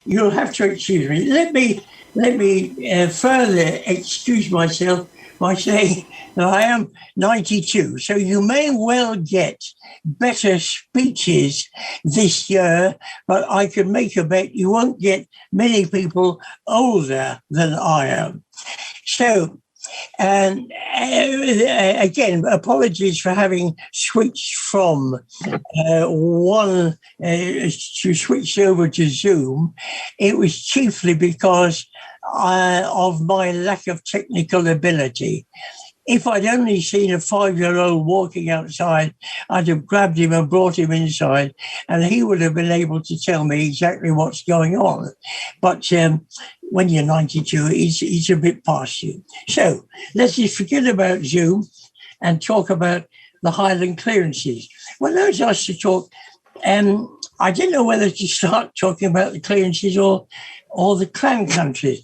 you'll have to excuse me. Let me further excuse myself by saying that I am 92, so you may well get better speeches this year, but I can make a bet you won't get many people older than I am. So, and again, apologies for having switched from one to switch over to Zoom. It was chiefly because of my lack of technical ability. If I'd only seen a 5-year-old walking outside, I'd have grabbed him and brought him inside, and he would have been able to tell me exactly what's going on. But when you're 92, it's a bit past you. So let's just forget about Zoom and talk about the Highland clearances. When I was asked to talk, I didn't know whether to start talking about the clearances or the clan countries.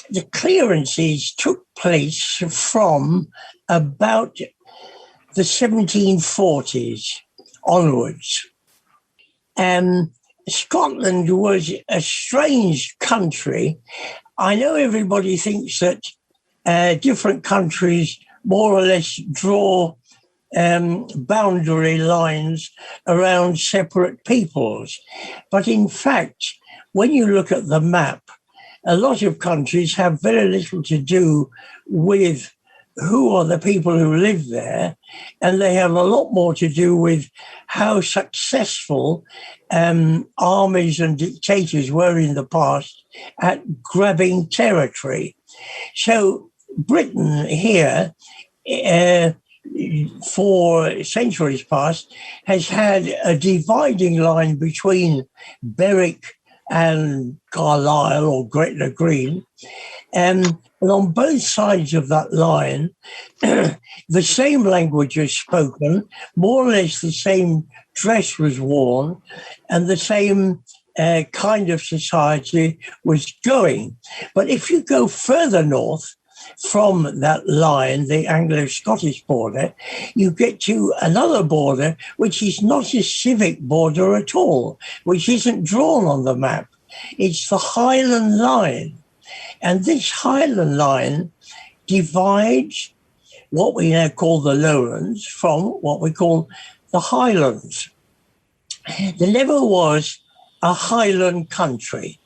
The clearances took place from about the 1740s onwards. Scotland was a strange country. I know everybody thinks that different countries more or less draw boundary lines around separate peoples. But in fact, when you look at the map, a lot of countries have very little to do with who are the people who live there, and they have a lot more to do with how successful armies and dictators were in the past at grabbing territory. So Britain here, for centuries past, has had a dividing line between Berwick and Carlisle or Gretna Green. And on both sides of that line, the same language was spoken, more or less the same dress was worn, and the same kind of society was going. But if you go further north from that line, the Anglo-Scottish border, you get to another border, which is not a civic border at all, which isn't drawn on the map. It's the Highland line. And this Highland line divides what we now call the lowlands from what we call the Highlands. There never was a Highland country.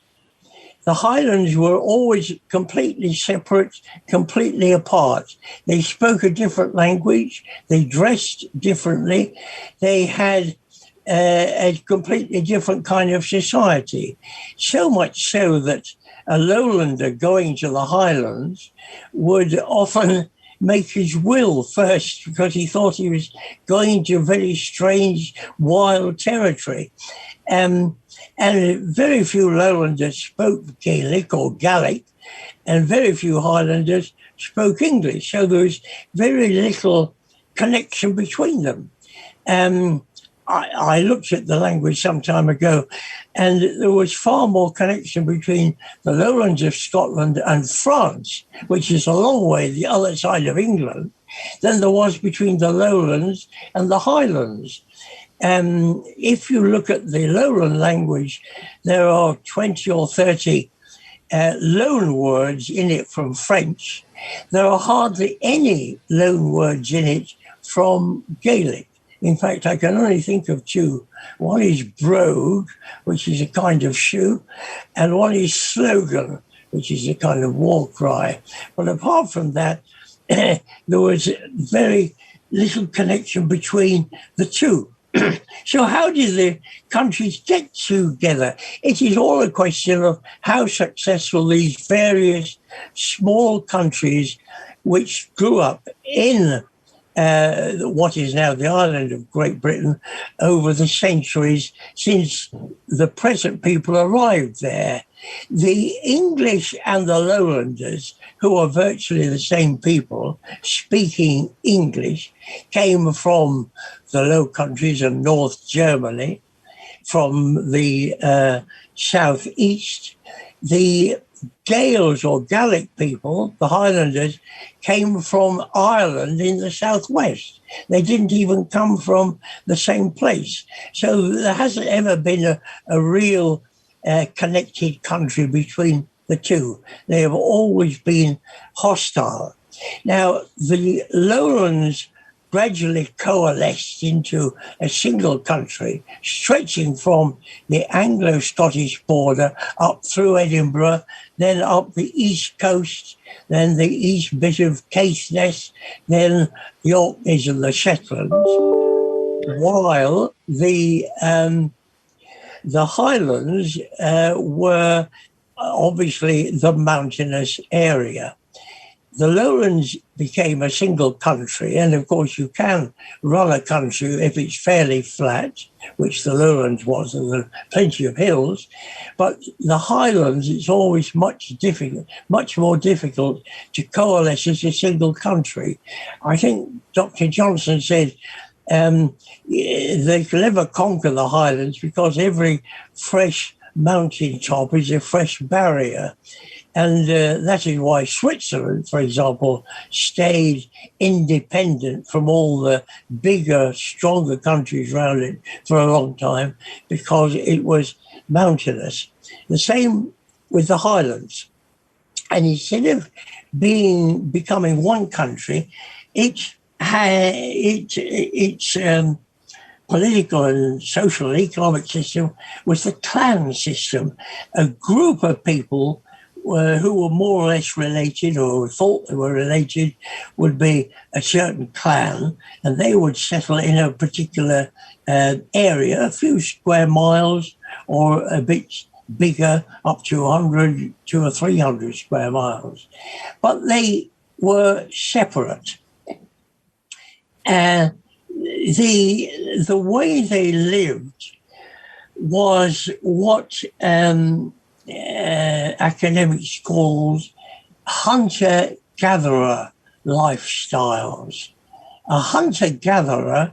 The Highlands were always completely separate, completely apart. They spoke a different language. They dressed differently. They had a completely different kind of society. So much so that a lowlander going to the Highlands would often make his will first because he thought he was going to very strange, wild territory. And very few lowlanders spoke Gaelic or Gaelic, and very few Highlanders spoke English. So there was very little connection between them. I looked at the language some time ago, and there was far more connection between the lowlands of Scotland and France, which is a long way the other side of England, than there was between the lowlands and the Highlands. If you look at the lowland language, there are 20 or 30 loan words in it from French. There are hardly any loan words in it from Gaelic. In fact, I can only think of two. One is brogue, which is a kind of shoe, and one is slogan, which is a kind of war cry. But apart from that, there was very little connection between the two. So how did the countries get together? It is all a question of how successful these various small countries, which grew up in what is now the island of Great Britain, over the centuries since the present people arrived there. The English and the Lowlanders, who are virtually the same people speaking English, came from the Low Countries and North Germany, from the southeast. The Gaels or Gaelic people, the Highlanders, came from Ireland in the southwest. They didn't even come from the same place. So there hasn't ever been a real connected country between the two. They have always been hostile. Now, the lowlands gradually coalesced into a single country, stretching from the Anglo-Scottish border up through Edinburgh, then up the east coast, then the east bit of Caithness, then the Orkneys and the Shetlands, while the Highlands were obviously the mountainous area. The lowlands became a single country, and of course you can run a country if it's fairly flat, which the lowlands was, and there are plenty of hills. But the highlands, it's always much more difficult to coalesce as a single country. I think Dr. Johnson said they can never conquer the highlands because every fresh mountain top is a fresh barrier. And that is why Switzerland, for example, stayed independent from all the bigger, stronger countries around it for a long time, because it was mountainous. The same with the Highlands. And instead of becoming one country, its political and social and economic system was the clan system, a group of people who were more or less related or thought they were related would be a certain clan, and they would settle in a particular area, a few square miles or a bit bigger, up to 100 to 300 square miles. But they were separate. The way they lived was what academics call hunter-gatherer lifestyles. A hunter-gatherer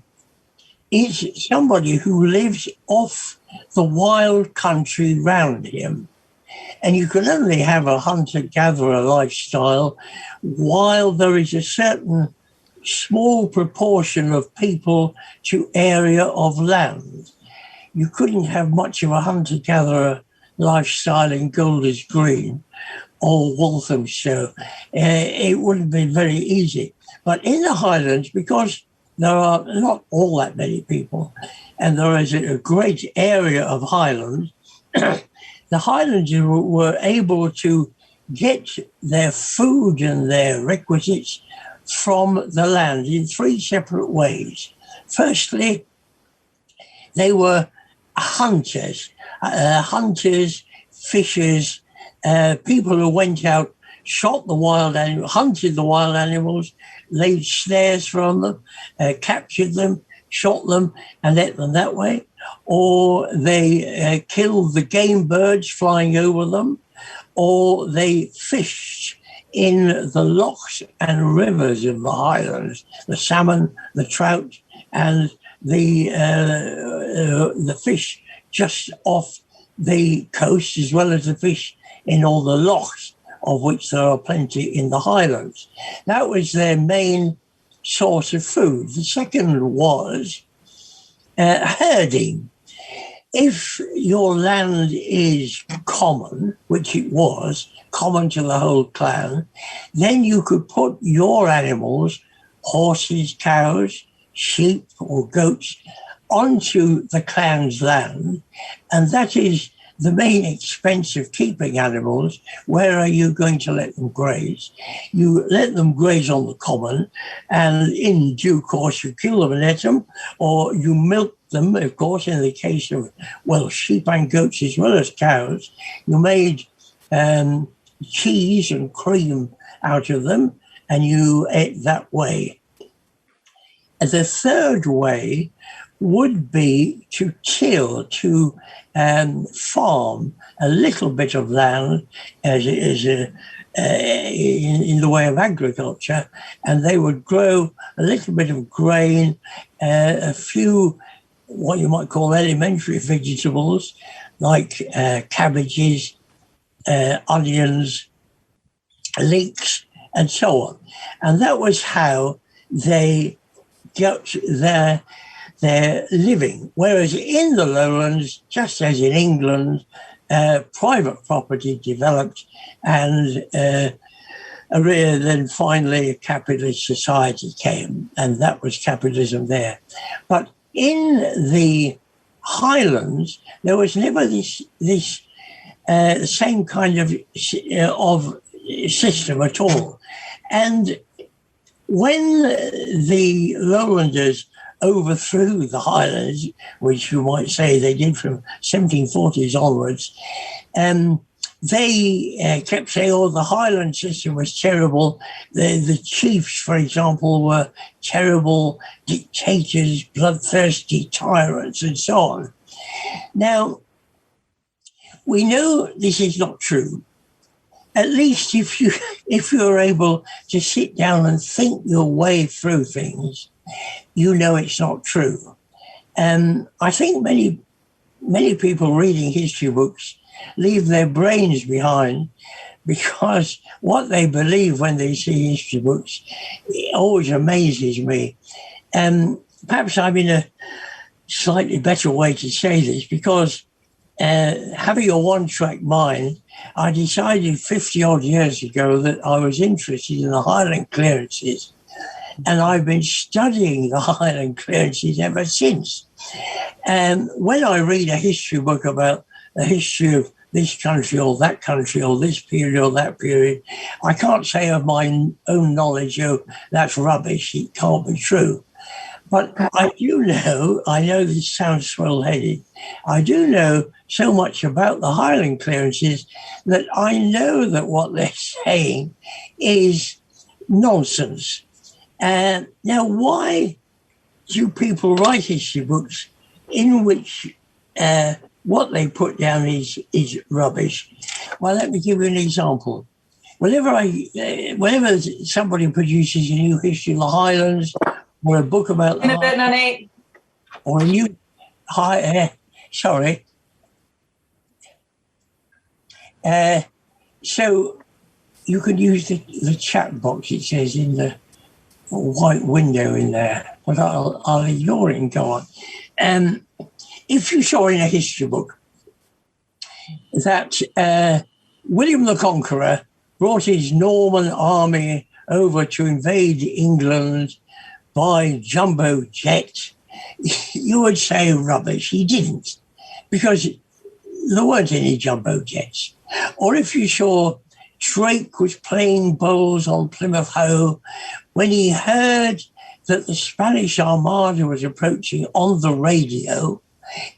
is somebody who lives off the wild country round him. And you can only have a hunter-gatherer lifestyle while there is a certain small proportion of people to area of land. You couldn't have much of a hunter-gatherer lifestyle in Golders Green or Walthamstow. It wouldn't be very easy. But in the Highlands, because there are not all that many people, and there is a great area of highlands, the Highlanders were able to get their food and their requisites from the land in three separate ways. Firstly, they were hunters, fishers, people who went out, shot the wild animals, hunted the wild animals, laid snares from them, captured them, shot them, and ate them that way. Or they killed the game birds flying over them, or they fished in the lochs and rivers of the Highlands, the salmon, the trout, and the fish just off the coast, as well as the fish in all the lochs, of which there are plenty in the Highlands. That was their main source of food. The second was herding. If your land is common, which it was, common to the whole clan, then you could put your animals, horses, cows, sheep or goats, onto the clan's land, and that is the main expense of keeping animals. Where are you going to let them graze? You let them graze on the common, and in due course you kill them and eat them, or you milk them, of course, in the case of, well, sheep and goats as well as cows. You made cheese and cream out of them, and you ate that way. And the third way would be to till, to farm a little bit of land as in the way of agriculture, and they would grow a little bit of grain, a few what you might call elementary vegetables like cabbages, onions, leeks, and so on. And that was how they got their living. Whereas in the lowlands, just as in England, private property developed, and then finally a capitalist society came, and that was capitalism there. But in the Highlands, there was never this same kind of system at all. And when the lowlanders overthrew the Highlands, which you might say they did from 1740s onwards, they kept saying, oh, the Highland system was terrible. The chiefs, for example, were terrible dictators, bloodthirsty tyrants, and so on. Now, we know this is not true. At least if you're able to sit down and think your way through things, you know it's not true. I think many people reading history books leave their brains behind, because what they believe when they see history books, it always amazes me. Perhaps I'm in a slightly better way to say this, because having a one-track mind, I decided 50-odd years ago that I was interested in the Highland clearances, and I've been studying the Highland clearances ever since. And when I read a history book about the history of this country or that country or this period or that period, I can't say of my own knowledge, oh, that's rubbish, it can't be true. But I know this sounds swell-headed, I do know so much about the Highland clearances that I know that what they're saying is nonsense. Now, why do people write history books in which what they put down is rubbish? Well, let me give you an example. Whenever somebody produces a new history of the Highlands, or a book about the Highlands, or a new so you could use the chat box, it says, in the white window in there, but I'll ignore it and go on. If you saw in a history book that William the Conqueror brought his Norman army over to invade England by jumbo jet, you would say rubbish. He didn't, because there weren't any jumbo jets. Or if you saw Drake was playing bowls on Plymouth Hoe when he heard that the Spanish Armada was approaching on the radio,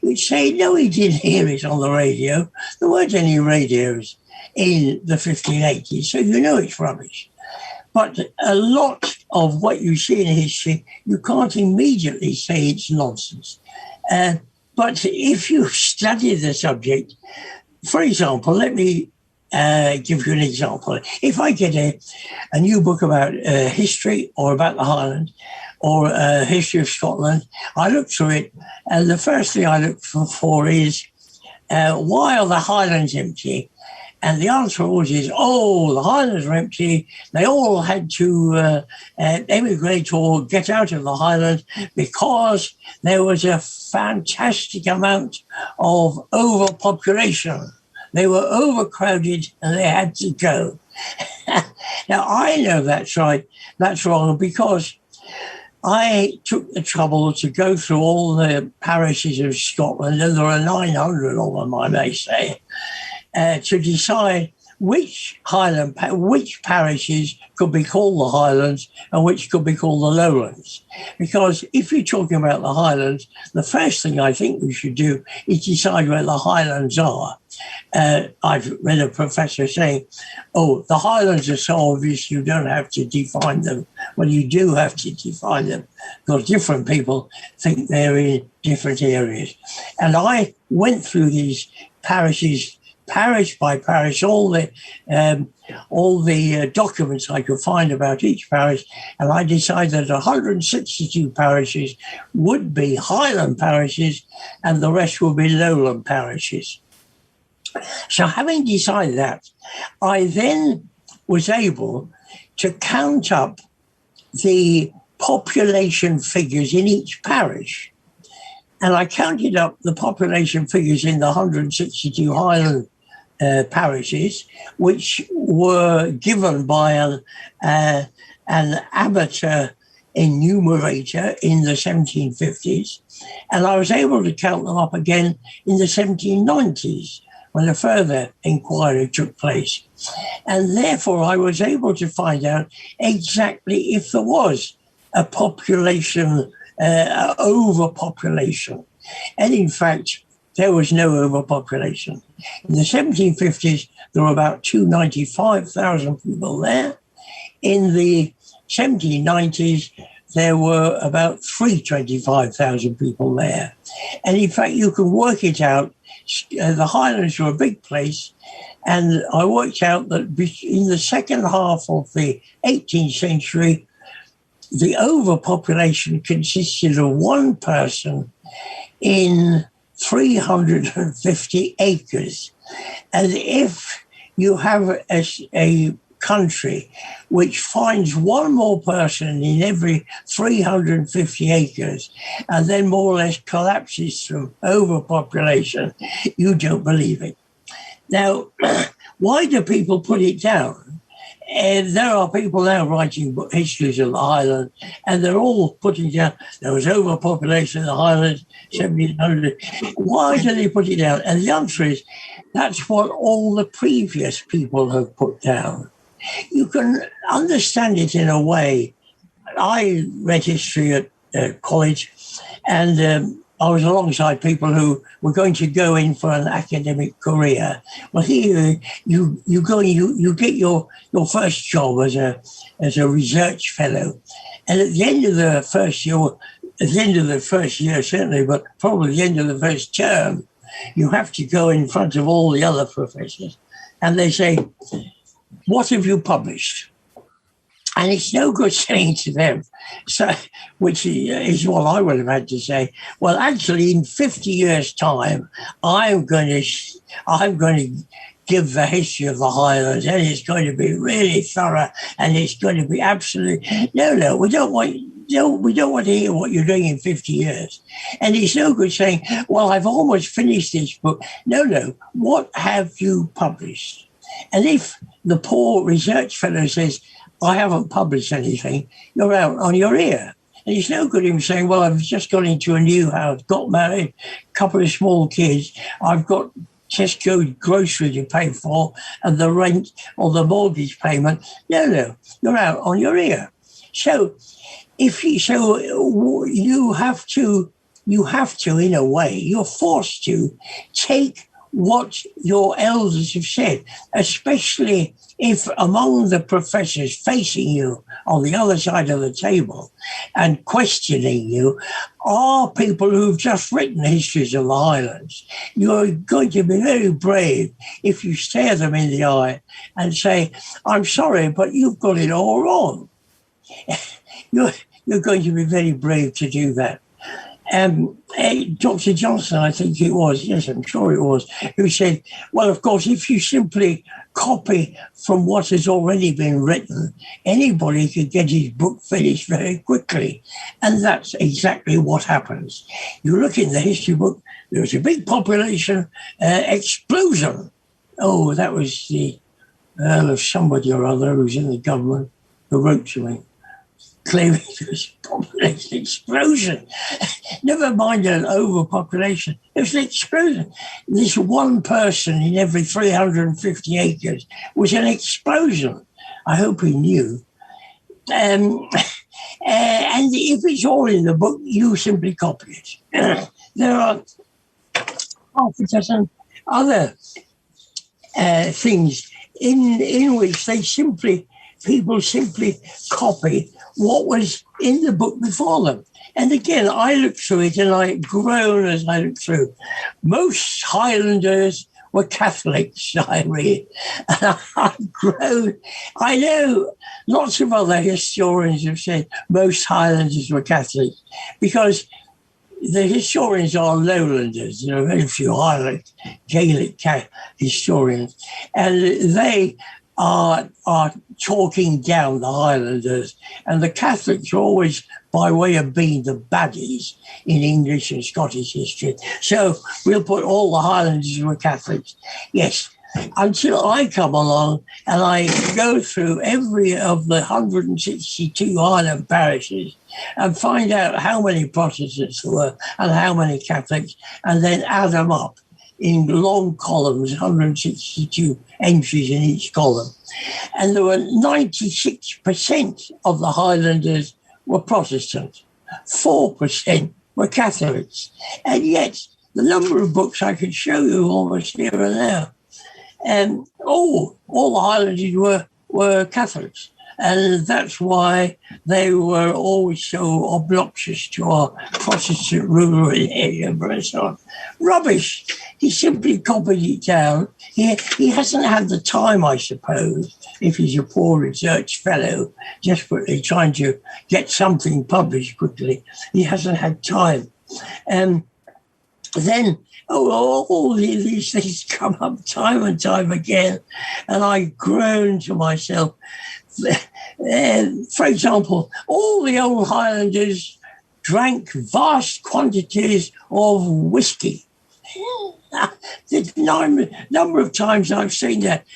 you'd say, no, he didn't hear it on the radio. There weren't any radios in the 1580s, so you know it's rubbish. But a lot of what you see in history, you can't immediately say it's nonsense. But if you study the subject, for example, let me give you an example. If I get a new book about history or about the Highlands or history of Scotland, I look through it, and the first thing I look for is, why are the Highlands empty? And the answer always is, oh, the Highlands are empty. They all had to emigrate or get out of the Highlands because there was a fantastic amount of overpopulation. They were overcrowded and they had to go. Now, I know that's right, that's wrong, because I took the trouble to go through all the parishes of Scotland, and there are 900 of them, I may say, to decide which parishes could be called the Highlands and which could be called the Lowlands. Because if you're talking about the Highlands, the first thing I think we should do is decide where the Highlands are. I've read a professor saying, oh, the Highlands are so obvious you don't have to define them. Well, you do have to define them, because different people think they're in different areas. And I went through these parishes, parish by parish, all the documents I could find about each parish, and I decided that 162 parishes would be Highland parishes and the rest would be Lowland parishes. So having decided that, I then was able to count up the population figures in each parish. And I counted up the population figures in the 162 Highland parishes, which were given by an amateur enumerator in the 1750s. And I was able to count them up again in the 1790s when a further inquiry took place. And therefore, I was able to find out exactly if there was a population, overpopulation. And in fact, there was no overpopulation. In the 1750s, there were about 295,000 people there. In the 1790s, there were about 325,000 people there. And in fact, you can work it out. The Highlands were a big place. And I worked out that in the second half of the 18th century, the overpopulation consisted of one person in 350 acres. And if you have a country which finds one more person in every 350 acres and then more or less collapses through overpopulation, you don't believe it. Now, why do people put it down? There are people now writing histories of the Highlands, and they're all putting down there was overpopulation in the Highlands, 1700. Why do they put it down? And the answer is that's what all the previous people have put down. You can understand it in a way. I read history at college, and I was alongside people who were going to go in for an academic career. Well, here you get your first job as a research fellow, and at the end of the first year, certainly, but probably the end of the first term, you have to go in front of all the other professors, and they say, "What have you published?" And it's no good saying to them, so, which is what I would have had to say. Well, actually, in 50 years' time, I'm going to give the history of the Highlands, and it's going to be really thorough, and it's going to be absolutely no. We don't want to hear what you're doing in 50 years. And it's no good saying, "Well, I've almost finished this book." No. What have you published? And if the poor research fellow says, "I haven't published anything," you're out on your ear. And it's no good him saying, "Well, I've just got into a new house, got married, couple of small kids, I've got Tesco grocery to pay for, and the rent or the mortgage payment." No, you're out on your ear. So you have to, in a way, you're forced to take what your elders have said, especially if among the professors facing you on the other side of the table and questioning you are people who've just written histories of the Highlands. You're going to be very brave if you stare them in the eye and say, "I'm sorry, but you've got it all wrong." You're going to be very brave to do that. Dr. Johnson, I think it was, yes, I'm sure it was, who said, "Well, of course, if you simply copy from what has already been written, anybody could get his book finished very quickly." And that's exactly what happens. You look in the history book, there was a big population explosion. Oh, that was the Earl of somebody or other who's in the government who wrote to me, claiming there was a population explosion. Never mind an overpopulation. It was an explosion. This one person in every 350 acres was an explosion. I hope he knew. And if it's all in the book, you simply copy it. There are half a dozen other things in which people simply copy what was in the book before them. And again, I looked through it and I groan as I looked through. Most Highlanders were Catholics, I read. And I groan. I know lots of other historians have said most Highlanders were Catholics, because the historians are lowlanders. There are very few Highland Gaelic historians, and they are talking down the Highlanders, and the Catholics are always by way of being the baddies in English and Scottish history. So we'll put all the Highlanders were Catholics. Yes, until I come along and I go through every of the 162 Highland parishes and find out how many Protestants there were and how many Catholics, and then add them up in long columns, 162 entries in each column. And there were 96% of the Highlanders were Protestant, 4% were Catholics. And yet the number of books I could show you almost here and now. And all the Highlanders were Catholics. And that's why they were always so obnoxious to our Protestant ruler in Edinburgh and so on. Rubbish. He simply copied it down. He hasn't had the time, I suppose, if he's a poor research fellow, desperately trying to get something published quickly. He hasn't had time. And then all these things come up time and time again, and I groan to myself. For example, all the old Highlanders drank vast quantities of whiskey. The number of times I've seen that.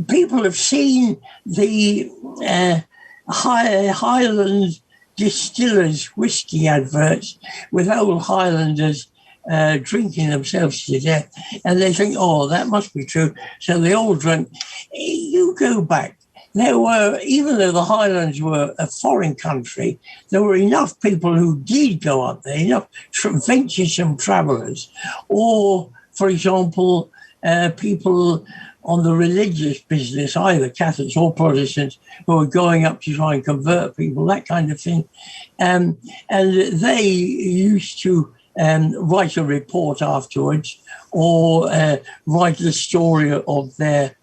People have seen the Highland distillers' whiskey adverts with old Highlanders drinking themselves to death, and they think, oh, that must be true. So they all drank. You go back. There were, even though the Highlands were a foreign country, there were enough people who did go up there, enough venturesome travellers, or, for example, people on the religious business, either Catholics or Protestants, who were going up to try and convert people, that kind of thing. And they used to write a report afterwards, or write the story of their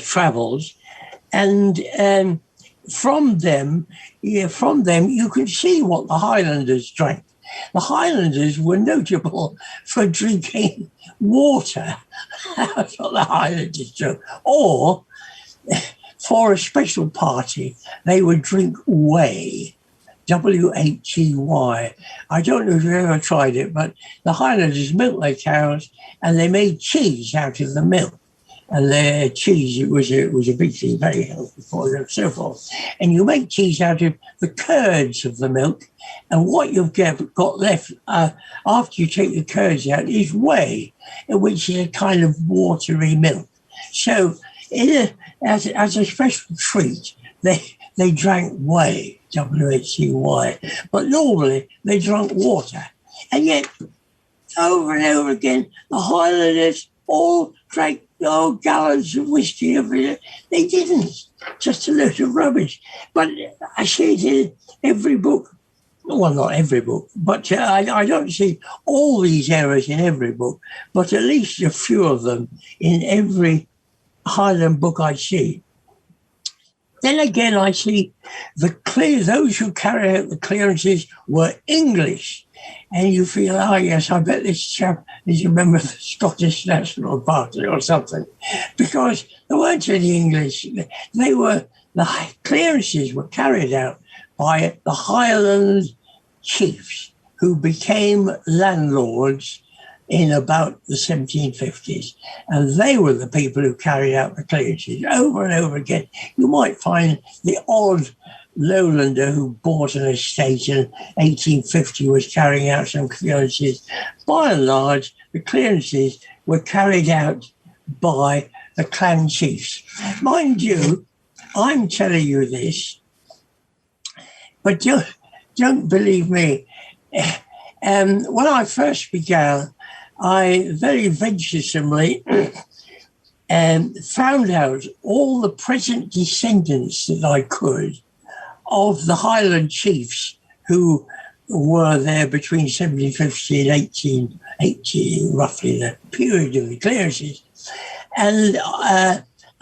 travels, and from them you can see what the Highlanders drank. The Highlanders were notable for drinking water. That's what the Highlanders drank. Or for a special party, they would drink whey. W-H-E-Y. I don't know if you've ever tried it, but the Highlanders milked their cows and they made cheese out of the milk. And their cheese, it was a big thing, very healthy for them, and so forth. And you make cheese out of the curds of the milk, and what you've got left after you take the curds out is whey, which is a kind of watery milk. So, as a special treat, they drank whey, W-H-E-Y, but normally they drank water. And yet, over and over again, the Highlanders all drank gallons of whiskey every day. They didn't. Just a load of rubbish. But I see it in every book. Well, not every book, but I don't see all these errors in every book, but at least a few of them in every Highland book I see. Then again, I see those who carry out the clearances were English. And you feel, oh, yes, I bet this chap is a member of the Scottish National Party or something. Because there weren't any English. The clearances were carried out by the Highland chiefs who became landlords in about the 1750s. And they were the people who carried out the clearances over and over again. You might find the odd Lowlander who bought an estate in 1850 was carrying out some clearances. By and large, the clearances were carried out by the clan chiefs. Mind you, I'm telling you this, but don't believe me. When I first began, I very venturesomely found out all the present descendants that I could of the Highland chiefs who were there between 1750 and 1880, roughly the period of the clearances. And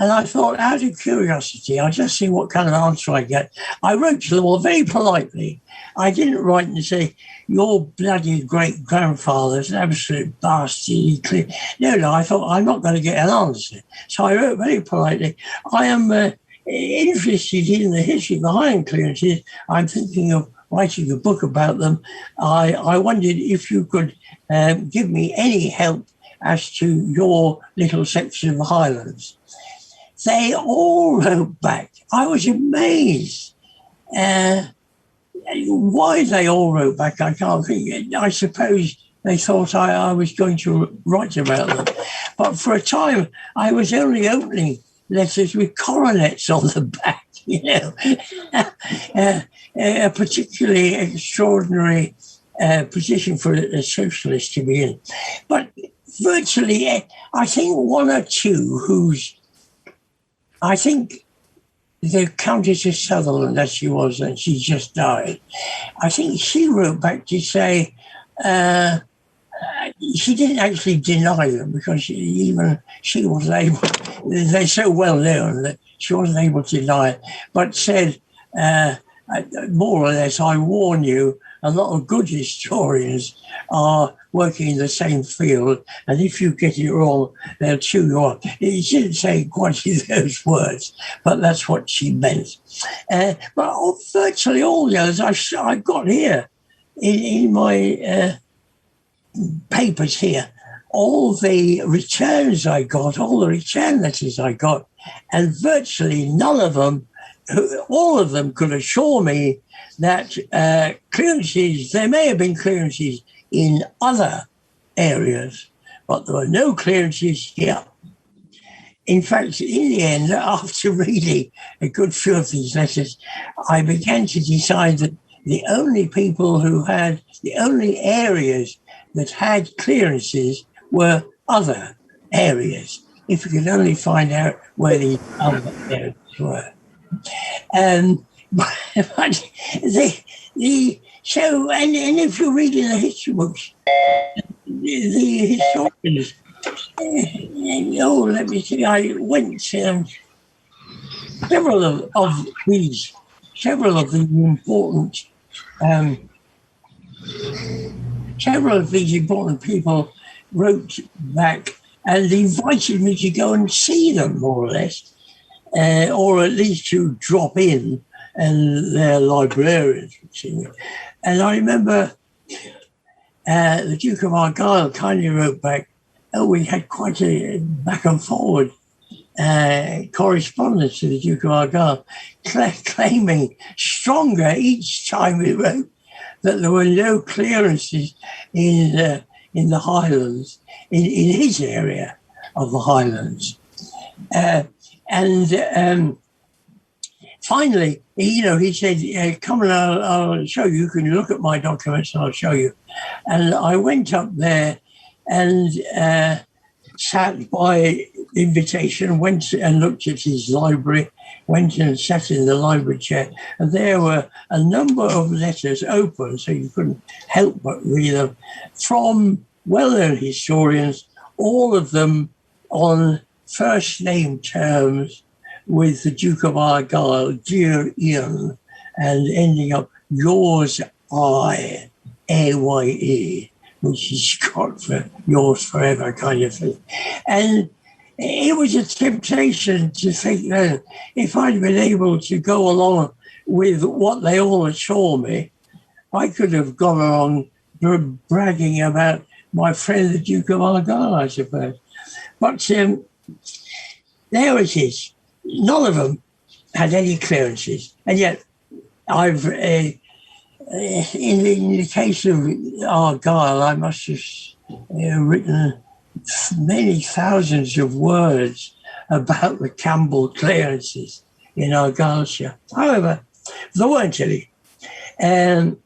And I thought, out of curiosity, I'll just see what kind of answer I get. I wrote to them all very politely. I didn't write and say, your bloody great-grandfather's an absolute bastard. No, I thought, I'm not going to get an answer. So I wrote very politely, I am interested in the history of the Highland clearances. I'm thinking of writing a book about them. I wondered if you could give me any help as to your little section of the Highlands. They all wrote back. I was amazed. Why they all wrote back, I can't think. I suppose they thought I was going to write about them. But for a time, I was only opening letters with coronets on the back, a particularly extraordinary position for a socialist to be in. But virtually, I think one or two whose, I think the Duchess of Sutherland, as she was, and she just died, I think she wrote back to say she didn't actually deny them because she wasn't able, they're so well known that she wasn't able to deny it, but said, more or less, I warn you, a lot of good historians are working in the same field, and if you get it wrong, they'll chew you up. She didn't say quite those words, but that's what she meant. But virtually all the others I got here in my papers here, all the returns I got, all the return letters I got, and virtually none of them, all of them could assure me that clearances, there may have been clearances in other areas, but there were no clearances here. In fact, in the end, after reading a good few of these letters, I began to decide that the only people who had, the only areas that had clearances were other areas, if we could only find out where the other areas were. But so, and if you read in the history books, the historians, let me see, I went several of these important people wrote back and invited me to go and see them, more or less, or at least to drop in, and their librarians would see me. And I remember the Duke of Argyll kindly wrote back, we had quite a back and forward correspondence to the Duke of Argyll, claiming stronger each time we wrote that there were no clearances in the Highlands, in his area of the Highlands. Finally, he said, come and I'll show you. You can look at my documents and I'll show you. And I went up there and sat by invitation, went and looked at his library, went and sat in the library chair. And there were a number of letters open, so you couldn't help but read them, from well-known historians, all of them on first-name terms with the Duke of Argyll, dear Ian, and ending up yours I, A-Y-E, which is short for yours forever kind of thing. And it was a temptation to think that if I'd been able to go along with what they all assure me, I could have gone along bragging about my friend, the Duke of Argyll, I suppose. But there it is. None of them had any clearances. And yet I've, in the case of Argyll, I must have written many thousands of words about the Campbell clearances in Argyllshire. However, there weren't any. And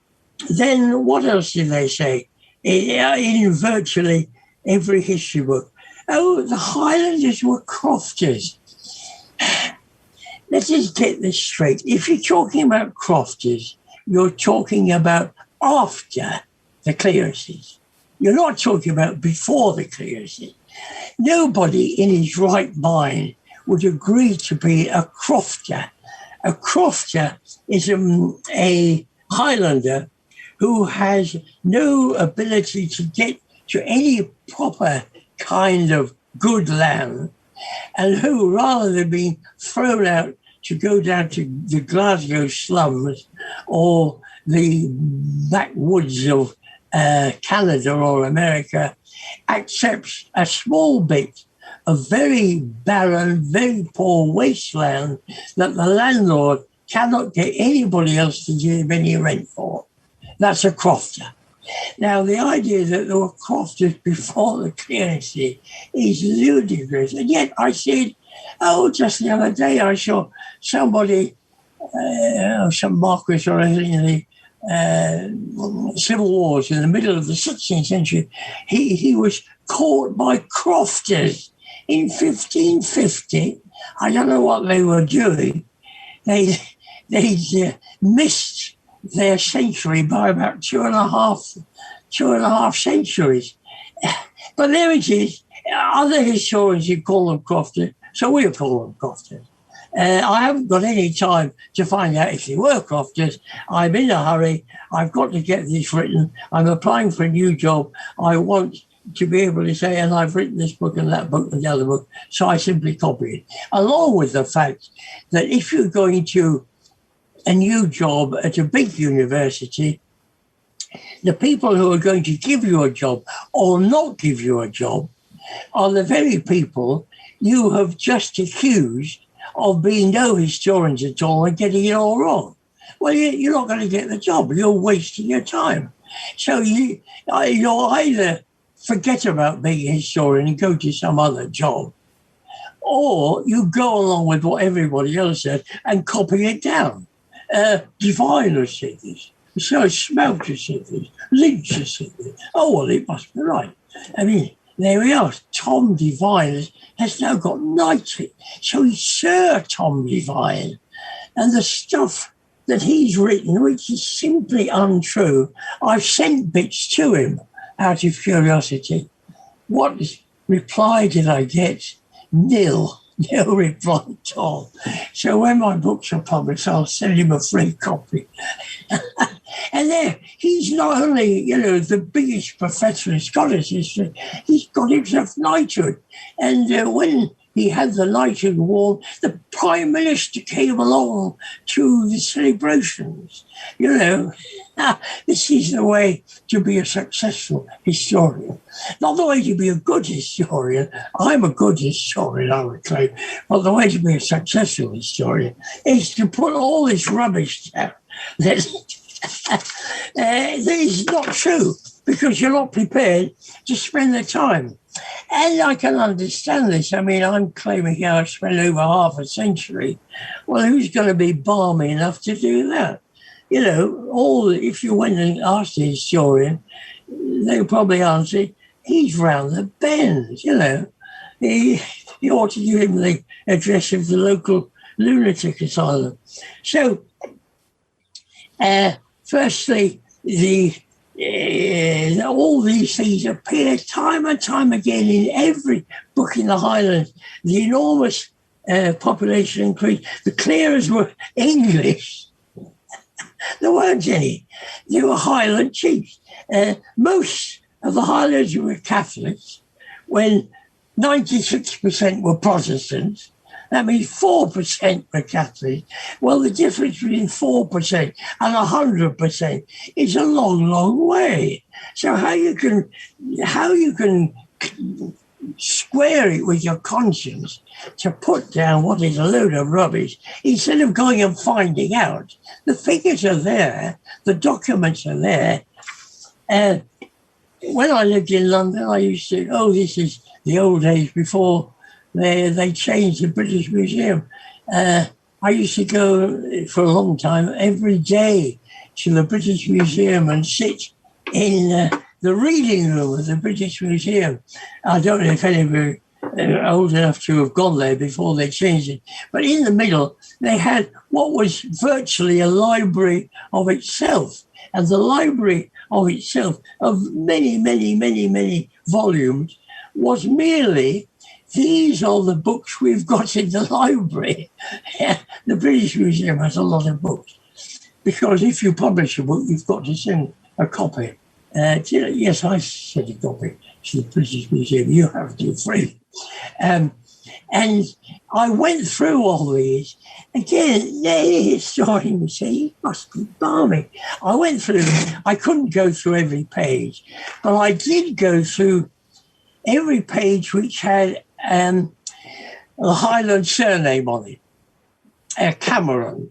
then what else did they say? In virtually every history book, the Highlanders were crofters. Let's just get this straight. If you're talking about crofters, you're talking about after the clearances. You're not talking about before the clearances. Nobody in his right mind would agree to be a crofter. A crofter is a Highlander who has no ability to get to any proper kind of good land, and who, rather than being thrown out to go down to the Glasgow slums or the backwoods of Canada or America, accepts a small bit of very barren, very poor wasteland that the landlord cannot get anybody else to give any rent for. That's a crofter. Now, the idea that there were crofters before the clearances is ludicrous. And yet I said, just the other day I saw somebody, some Marquis or anything in the civil wars in the middle of the 16th century. He was caught by crofters in 1550. I don't know what they were doing. They missed their century by about two and a half centuries. But there it is. Other historians who call them crofters, so we'll call them crofters. I haven't got any time to find out if they were crofters. I'm in a hurry. I've got to get this written. I'm applying for a new job. I want to be able to say, and I've written this book and that book and the other book, so I simply copy it. Along with the fact that if you're going to a new job at a big university, the people who are going to give you a job or not give you a job are the very people you have just accused of being no historians at all and getting it all wrong. Well, you're not going to get the job. You're wasting your time. So you'll either forget about being a historian and go to some other job, or you go along with what everybody else said and copy it down. Divine has said this, so Smelter said this, Lynch has said this. Oh, well, it must be right. I mean, there we are. Tom Devine has now got knighted. So he's Sir Tom Devine. And the stuff that he's written, which is simply untrue, I've sent bits to him out of curiosity. What reply did I get? Nil. No reply at all. So when my books are published, I'll send him a free copy. And there, he's not only, the biggest professor in Scottish history, he's got himself knighthood. And when he had the knighthood won, the Prime Minister came along to the celebrations. This is the way to be a successful historian. Not the way to be a good historian. I'm a good historian, I would claim. But the way to be a successful historian is to put all this rubbish down. That is not true, because you're not prepared to spend the time. And I can understand this. I mean, I'm claiming here I've spent over half a century. Well, who's going to be balmy enough to do that? If you went and asked a historian, they would probably answer, he's round the bend, You ought to give him the address of the local lunatic asylum. So, firstly, all these things appear time and time again in every book in the Highlands. The enormous population increase. The clearers were English. There weren't any. They were Highland chiefs. Most of the Highlanders were Catholics, when 96% were Protestants. That means 4% were Catholic. Well, the difference between 4% and 100% is a long, long way. So how you can square it with your conscience to put down what is a load of rubbish instead of going and finding out? The figures are there, the documents are there. When I lived in London, I used to, this is the old days before they changed the British Museum. I used to go for a long time every day to the British Museum and sit in the reading room of the British Museum. I don't know if any of you are old enough to have gone there before they changed it. But in the middle, they had what was virtually a library of itself. And the library of itself, of many, many, many, many volumes, was merely these are the books we've got in the library. The British Museum has a lot of books, because if you publish a book, you've got to send a copy. Yes, I sent a copy to the British Museum. You have to, free. And I went through all these. Again, the historian would say, "You must be balmy." I went through them. I couldn't go through every page, but I did go through every page which had a Highland surname on it. A Cameron,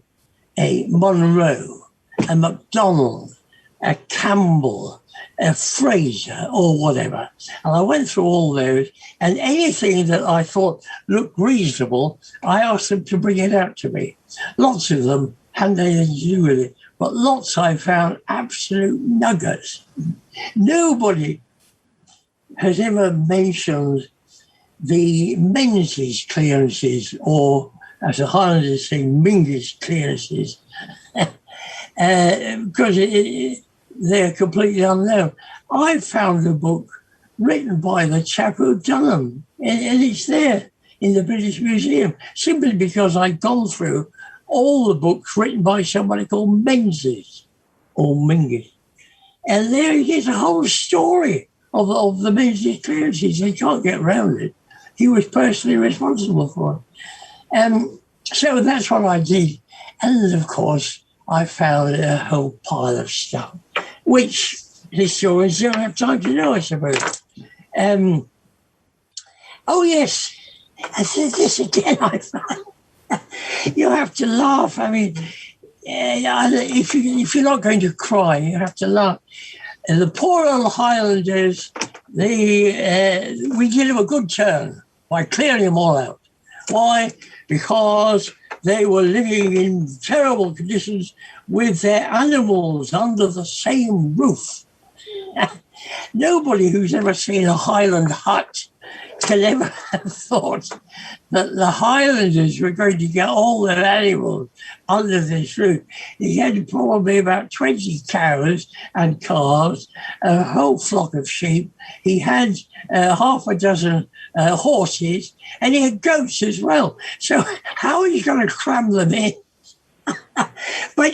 a Monroe, a MacDonald, a Campbell, a Fraser, or whatever. And I went through all those, and anything that I thought looked reasonable, I asked them to bring it out to me. Lots of them hadn't anything to do with it, but lots I found absolute nuggets. Nobody has ever mentioned the Menzies clearances, or as the Highlanders say, Mingus clearances, because they're completely unknown. I found a book written by the chap who done them, and it's there in the British Museum, simply because I'd gone through all the books written by somebody called Menzies, or Mingus. And there is a whole story of the Menzies clearances. They can't get around it. He was personally responsible for it. So that's what I did. And of course, I found a whole pile of stuff, which historians don't have time to know, I suppose. Oh, yes. I said this again, I found. You have to laugh. I mean, if you're not going to cry, you have to laugh. And the poor old Highlanders, we did them a good turn by clearing them all out. Why? Because they were living in terrible conditions with their animals under the same roof. Nobody who's ever seen a Highland hut can ever have thought that the Highlanders were going to get all their animals under this roof. He had probably about 20 cows and calves, a whole flock of sheep. He had half a dozen horses, and he had goats as well. So how are you going to cram them in? But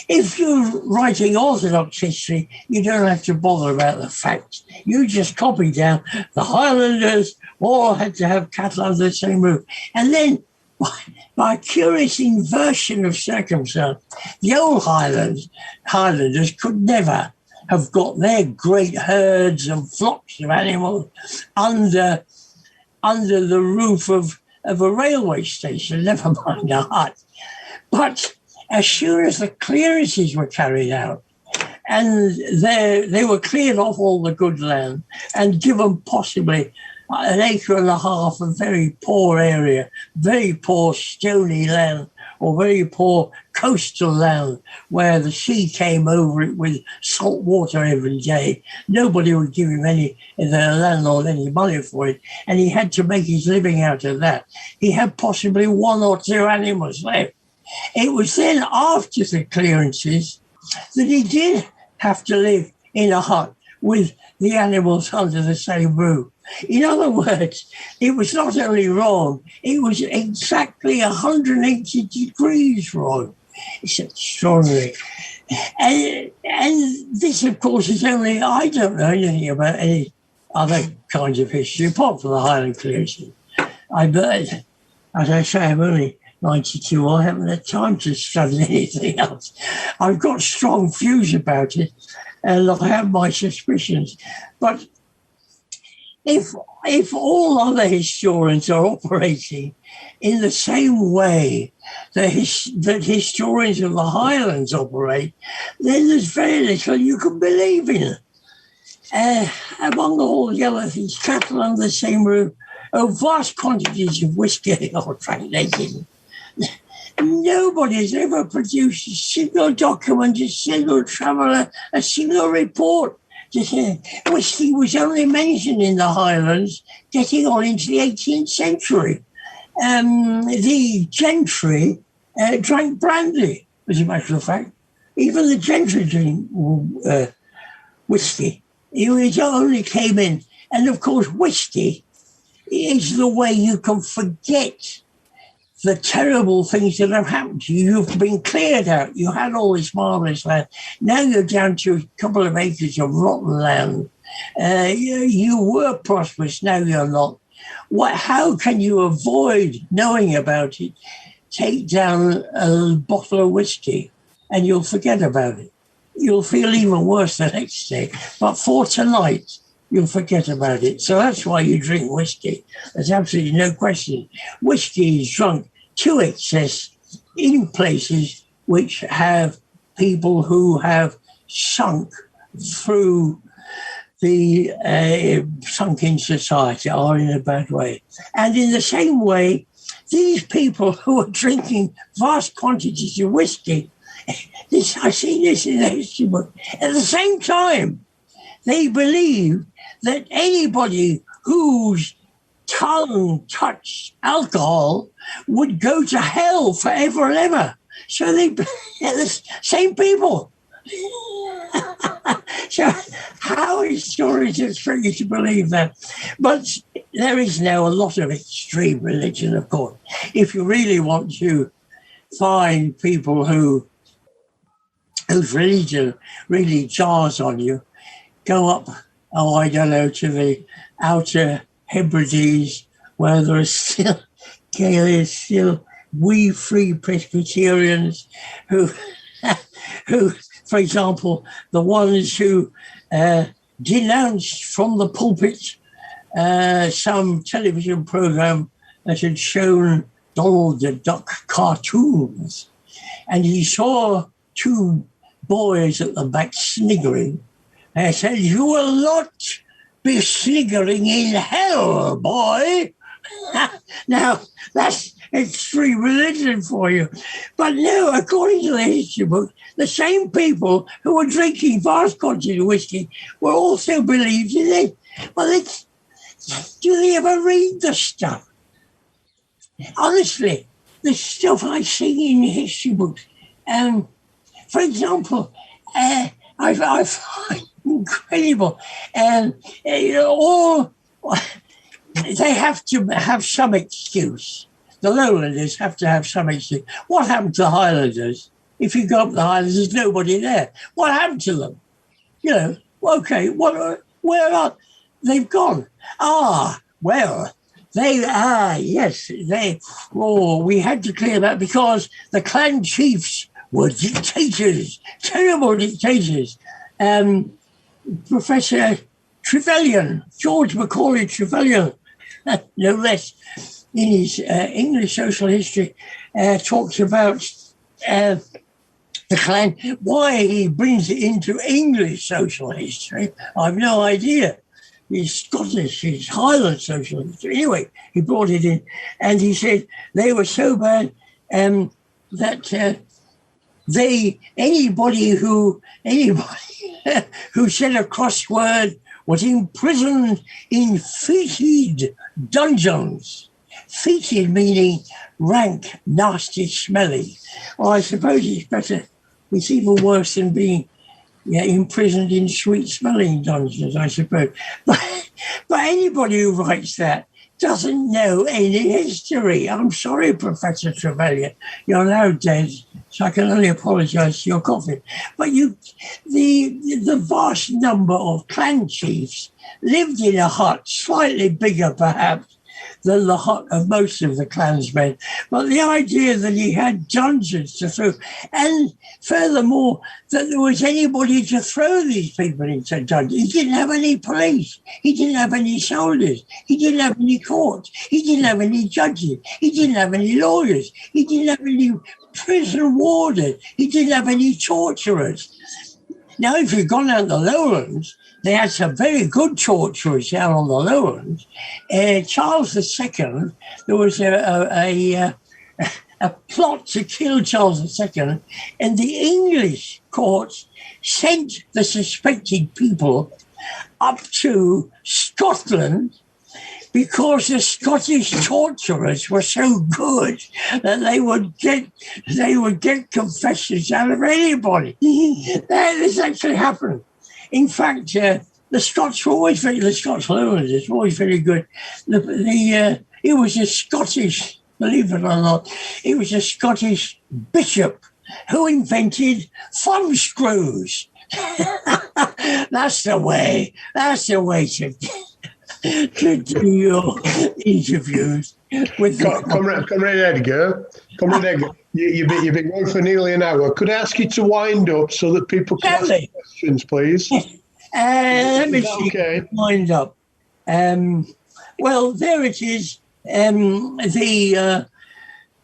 if you're writing Orthodox history, you don't have to bother about the facts. You just copy down the Highlanders all had to have cattle under the same roof. And then, by a curious inversion of circumstance, the old Highlanders could never have got their great herds and flocks of animals under the roof of a railway station, never mind a hut. But as soon as the clearances were carried out, and they were cleared off all the good land and given possibly an acre and a half of very poor area, very poor stony land, or very poor coastal land where the sea came over it with salt water every day. Nobody would give him the landlord any money for it, and he had to make his living out of that. He had possibly one or two animals left. It was then after the clearances that he did have to live in a hut with the animals under the same roof. In other words, it was not only wrong, it was exactly 180 degrees wrong. It's extraordinary. And this, of course, is only, I don't know anything about any other kinds of history apart from the Highland clearances. As I say, I'm only 92. I haven't had time to study anything else. I've got strong views about it, and I have my suspicions. But if all other historians are operating in the same way that historians of the Highlands operate, then there's very little you can believe in. Among all the other things, cattle under the same roof, vast quantities of whiskey are translated. Nobody has ever produced a single document, a single traveller, a single report to say whiskey was only mentioned in the Highlands getting on into the 18th century. The gentry drank brandy, as a matter of fact. Even the gentry drink whiskey. It only came in. And of course, whiskey is the way you can forget the terrible things that have happened to you. You've been cleared out. You had all this marvellous land. Now you're down to a couple of acres of rotten land. You were prosperous. Now you're not. How can you avoid knowing about it? Take down a bottle of whiskey and you'll forget about it. You'll feel even worse the next day. But for tonight, you'll forget about it. So that's why you drink whiskey. There's absolutely no question. Whiskey is drunk to excess in places which have people who have sunk through the sunken society, are in a bad way. And in the same way, these people who are drinking vast quantities of whiskey, I see this in the history book, at the same time, they believe that anybody whose tongue touched alcohol would go to hell forever and ever. So they're the same people. So how is Tories for you to believe that? But there is now a lot of extreme religion, of course. If you really want to find people whose religion really jars on you, go up, I don't know, to the outer Hebrides, where there are still we free Presbyterians who, for example, the ones who denounced from the pulpit some television program that had shown Donald the Duck cartoons, and he saw two boys at the back sniggering, and said, "You will not be sniggering in hell, boy." Now, that's extreme religion for you. But no, according to the history book, the same people who were drinking vast quantities of whiskey were also believed in it. Well, do they ever read the stuff? Honestly, the stuff I see in history books. For example, I find incredible. And they have to have some excuse. The lowlanders have to have some excuse. What happened to the Highlanders? If you go up the Highlands, there's nobody there. What happened to them? Okay, where are they've gone? We had to clear that because the clan chiefs were dictators, terrible dictators. Professor Trevelyan, George Macaulay Trevelyan, no less, in his English social history, talks about the clan. Why he brings it into English social history, I've no idea. He's Scottish, he's Highland social history. Anyway, he brought it in, and he said they were so bad that anybody who said a crossword was imprisoned in fetid dungeons. Fetid meaning rank, nasty, smelly. Well, I suppose it's even worse than being imprisoned in sweet-smelling dungeons, I suppose. But anybody who writes that doesn't know any history. I'm sorry, Professor Trevelyan. You're now dead, so I can only apologise to your coffin. But the vast number of clan chiefs lived in a hut, slightly bigger perhaps than the hut of most of the clansmen. But the idea that he had dungeons to throw, and furthermore, that there was anybody to throw these people into dungeons. He didn't have any police. He didn't have any soldiers. He didn't have any courts. He didn't have any judges. He didn't have any lawyers. He didn't have any prison wardens. He didn't have any torturers. Now, if you've gone down the lowlands, they had some very good torturers down on the lowlands. Charles II, there was a plot to kill Charles II, and the English courts sent the suspected people up to Scotland because the Scottish torturers were so good that they would get confessions out of anybody. This actually happened. In fact, The Scots were always the Scots Highlanders were always very good. It was a Scottish, believe it or not, it was a Scottish bishop who invented thumb screws. That's the way to do your interviews with Comrade Edgar. You've been going for nearly an hour. Could I ask you to wind up so that people can ask questions, please? Let me see. Okay. Wind up. Well, there it is. The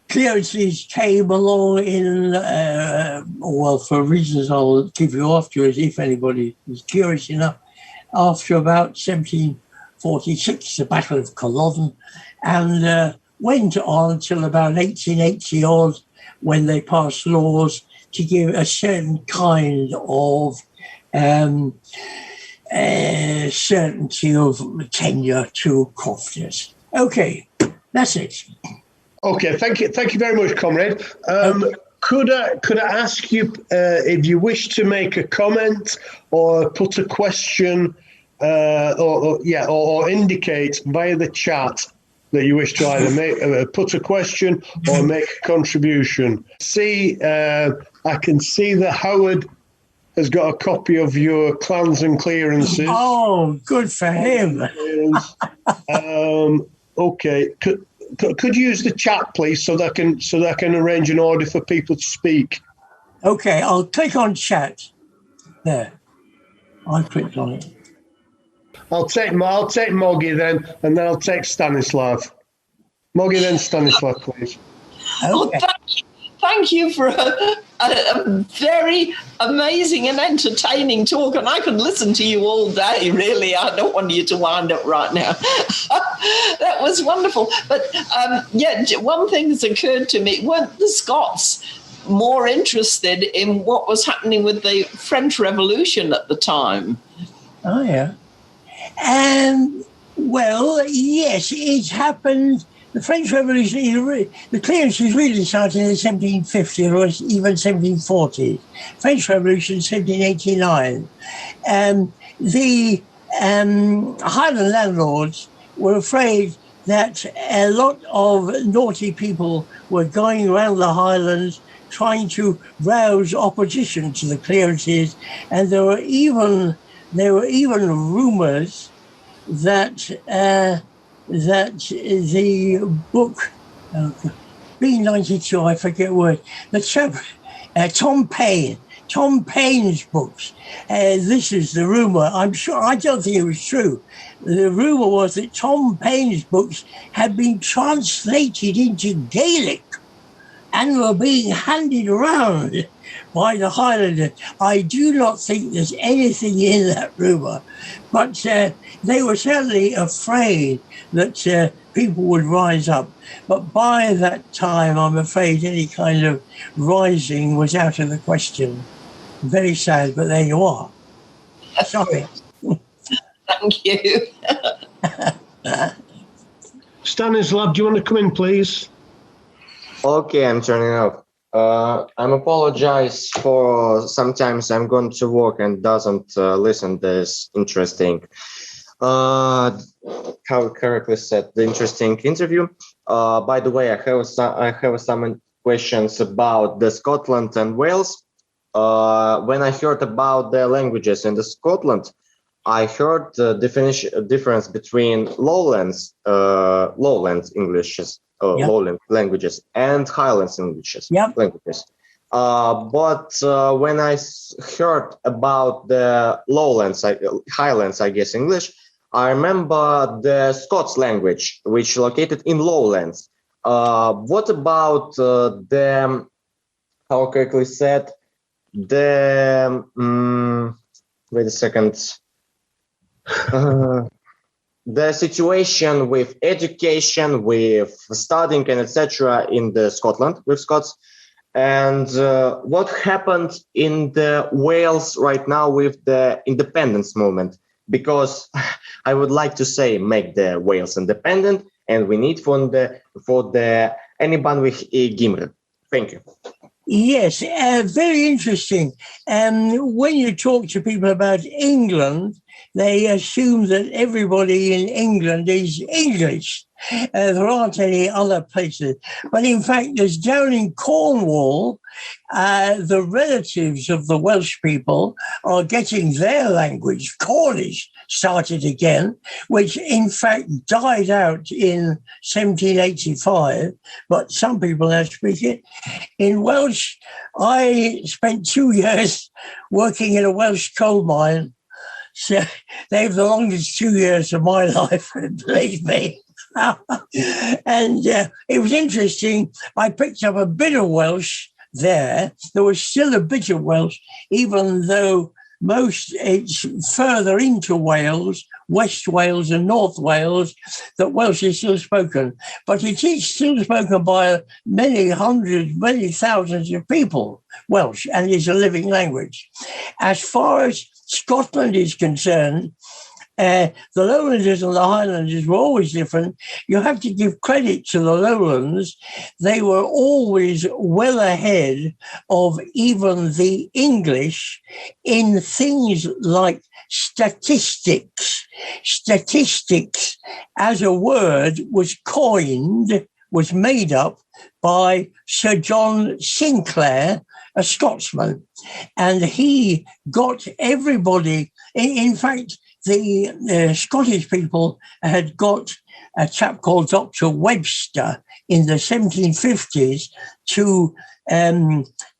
clearances came along in, for reasons I'll give you afterwards, if anybody is curious enough, after about 1746, the Battle of Culloden, and went on till about 1880 odd, when they passed laws to give a certain kind of certainty of tenure to crofters. Okay, that's it. Okay, thank you very much, comrade. Could I ask you if you wish to make a comment or put a question or indicate via the chat that you wish to either put a question or make a contribution? I can see that Howard has got a copy of your clans and clearances. Oh, good for him. Okay. Could you use the chat, please, so that I can arrange an order for people to speak? Okay, I'll click on chat. There, I clicked on it. I'll take Moggy then, and then I'll take Stanislav. Moggy, then Stanislav, please. Okay. Thank you for a very amazing and entertaining talk, and I could listen to you all day, really. I don't want you to wind up right now. That was wonderful. But, one thing has occurred to me. Weren't the Scots more interested in what was happening with the French Revolution at the time? Oh, yeah. Well, yes, it happened. The French Revolution, the clearances really started in the 1750s or even 1740s. French Revolution, 1789. The Highland landlords were afraid that a lot of naughty people were going around the Highlands trying to rouse opposition to the clearances, and there were even rumours that the book, B92, I forget what, the chap, Tom Paine's books, this is the rumour, I don't think it was true. The rumour was that Tom Paine's books had been translated into Gaelic and were being handed around by the Highlanders. I do not think there's anything in that rumour, but they were certainly afraid that people would rise up. But by that time, I'm afraid any kind of rising was out of the question. Very sad, but there you are. Sorry. Thank you. Stanislav, do you want to come in, please? Okay, I'm turning up. I'm apologize for sometimes I'm going to work and doesn't listen this interesting, how correctly said, the interesting interview. By the way, I have some questions about the Scotland and Wales. When I heard about the languages in the Scotland, I heard the difference between lowlands Englishes. Lowland languages and Highlands languages. Languages. But when I heard about the lowlands, Highlands, I guess English, I remember the Scots language, which located in lowlands. What about the, how correctly said, the, wait a second. The situation with education, with studying and etc. in the Scotland with Scots, and what happened in the Wales right now with the independence movement? Because I would like to say make the Wales independent, and we need for the anyone with Gimre. Thank you. Yes, very interesting. When you talk to people about England, they assume that everybody in England is English. There aren't any other places. But in fact, there's down in Cornwall, the relatives of the Welsh people are getting their language, Cornish, started again, which in fact died out in 1785, but some people now speak it. In Welsh, I spent 2 years working in a Welsh coal mine. So they were the longest 2 years of my life, believe me. And it was interesting. I picked up a bit of Welsh there. There was still a bit of Welsh, even though it's further into Wales, West Wales and North Wales, that Welsh is still spoken. But it is still spoken by many hundreds, many thousands of people, Welsh, and is a living language. As far as Scotland is concerned, the Lowlanders and the Highlanders were always different. You have to give credit to the Lowlands. They were always well ahead of even the English in things like statistics. Statistics as a word was made up by Sir John Sinclair, a Scotsman. And he got everybody, in fact, the Scottish people had got a chap called Dr. Webster in the 1750s to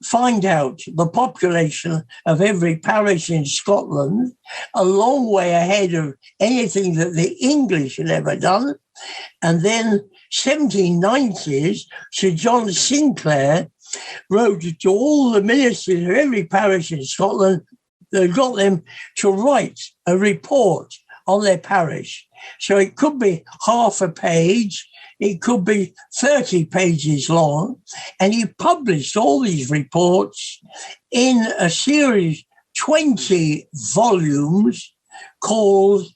find out the population of every parish in Scotland, a long way ahead of anything that the English had ever done. And then 1790s, Sir John Sinclair wrote to all the ministers of every parish in Scotland. They got them to write a report on their parish. So it could be half a page, it could be 30 pages long. And he published all these reports in a series, 20 volumes, called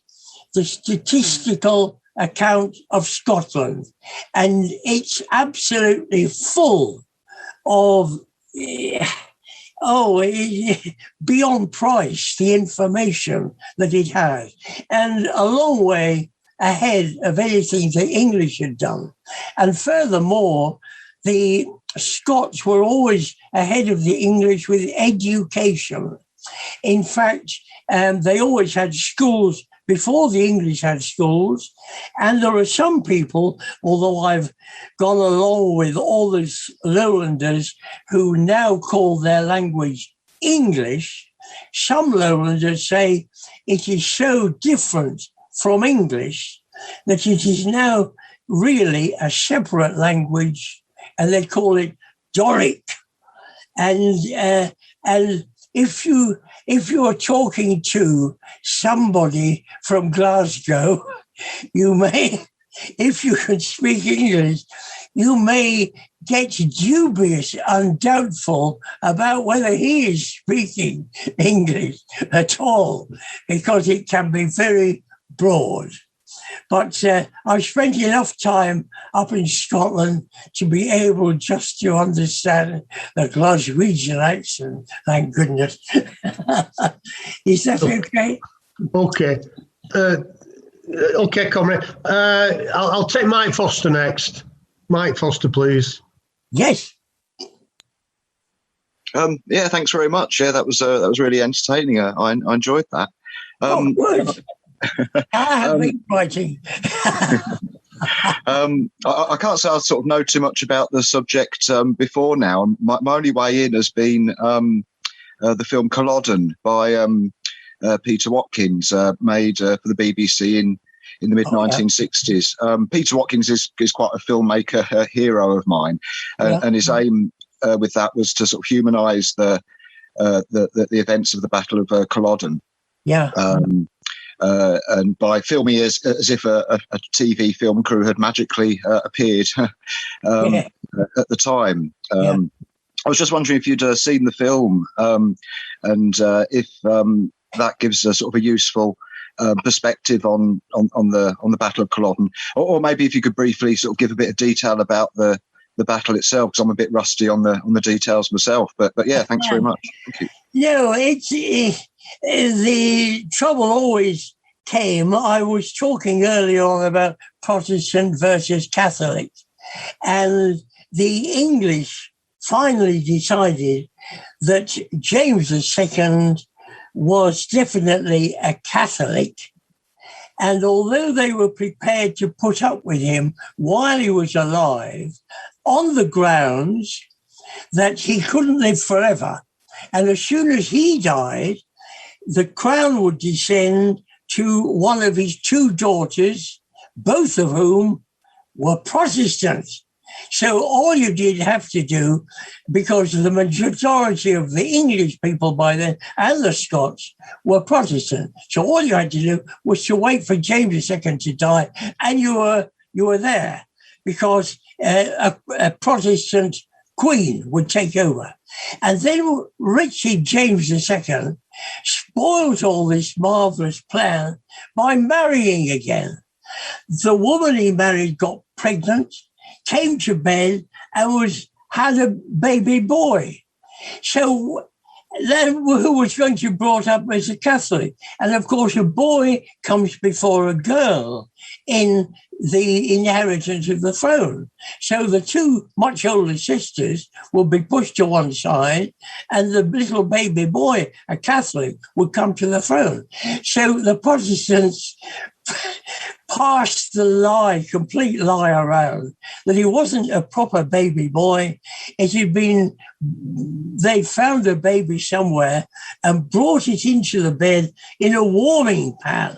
The Statistical Account of Scotland. And it's absolutely full of beyond price, the information that it has, and a long way ahead of anything the English had done. And furthermore, the Scots were always ahead of the English with education. In fact, they always had schools before the English had schools. And there are some people, although I've gone along with all these Lowlanders who now call their language English, some Lowlanders say it is so different from English that it is now really a separate language, and they call it Doric. And if you are talking to somebody from Glasgow, you may, if you can speak English, you may get dubious and doubtful about whether he is speaking English at all, because it can be very broad. But I've spent enough time up in Scotland to be able just to understand the Glaswegian accent, thank goodness. Is that okay? Okay. Okay, comrade. I'll take Mike Foster next. Mike Foster, please. Yes. Yeah, thanks very much. Yeah, that was really entertaining. I enjoyed that. Good. I have been writing. I can't say I sort of know too much about the subject before now. My only way in has been the film Culloden by Peter Watkins, made for the BBC in the mid-1960s. Peter Watkins is quite a filmmaker hero of mine, and his aim with that was to sort of humanise the events of the Battle of Culloden. Yeah. And by filming as if a TV film crew had magically appeared at the time. I was just wondering if you'd seen the film, and if that gives a sort of a useful perspective on the Battle of Culloden, or maybe if you could briefly sort of give a bit of detail about the battle itself, because I'm a bit rusty on the details myself. But yeah, thanks very much. Thank you. No, the trouble always came. I was talking earlier on about Protestant versus Catholic, and the English finally decided that James II was definitely a Catholic. And although they were prepared to put up with him while he was alive, on the grounds that he couldn't live forever, and as soon as he died, the crown would descend to one of his two daughters, both of whom were Protestants. So all you did have to do, because the majority of the English people by then and the Scots were Protestant, so all you had to do was to wait for James II to die, and you were there, because a Protestant queen would take over. And then Richard James II spoiled all this marvellous plan by marrying again. The woman he married got pregnant, came to bed, and had a baby boy. So then who was going to be brought up as a Catholic? And of course, a boy comes before a girl in the inheritance of the throne. So the two much older sisters would be pushed to one side, and the little baby boy, a Catholic, would come to the throne. So the Protestants passed the lie, complete lie around, that he wasn't a proper baby boy. It had been, they found a baby somewhere and brought it into the bed in a warming pan.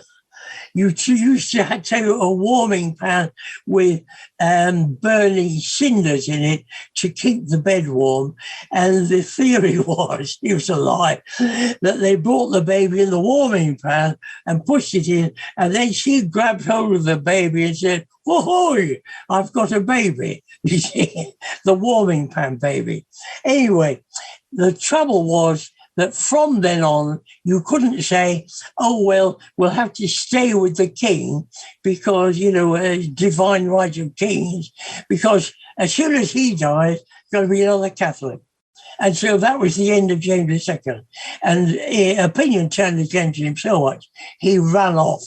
You used to take a warming pan with burning cinders in it to keep the bed warm. And the theory was, it was a lie, that they brought the baby in the warming pan and pushed it in. And then she grabbed hold of the baby and said, "Whoa, I've got a baby." You see, the warming pan baby. Anyway, the trouble was that from then on, you couldn't say, "Oh, well, we'll have to stay with the king because, divine right of kings," because as soon as he died, there's going to be another Catholic. And so that was the end of James II. And opinion turned against him so much, he ran off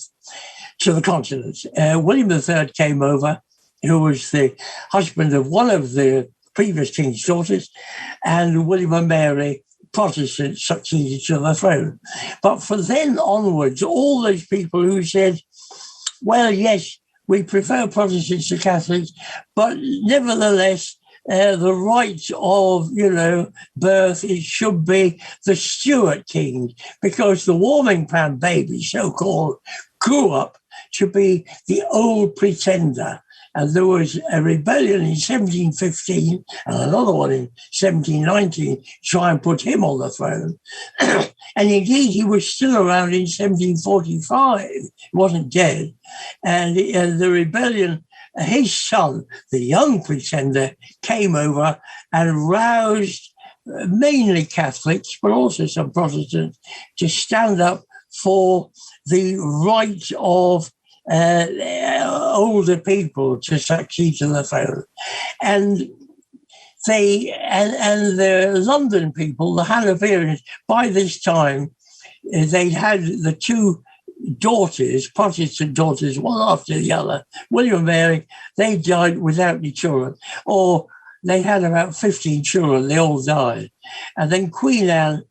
to the continent. William III came over, who was the husband of one of the previous king's daughters, and William and Mary, Protestants, succeeded to the throne. But from then onwards, all those people who said, "Well, yes, we prefer Protestants to Catholics, but nevertheless, the right of, birth, it should be the Stuart kings, because the warming pan baby, so-called, grew up to be the old pretender." And there was a rebellion in 1715 and another one in 1719 to try and put him on the throne. And indeed, he was still around in 1745. He wasn't dead. And the rebellion, his son, the young pretender, came over and roused mainly Catholics, but also some Protestants, to stand up for the right of older people to succeed to the throne. And the London people, the Hanoverians, by this time, they'd had the two daughters, Protestant daughters, one after the other. William and Mary, they died without any children, or they had about 15 children, they all died. And then Queen Anne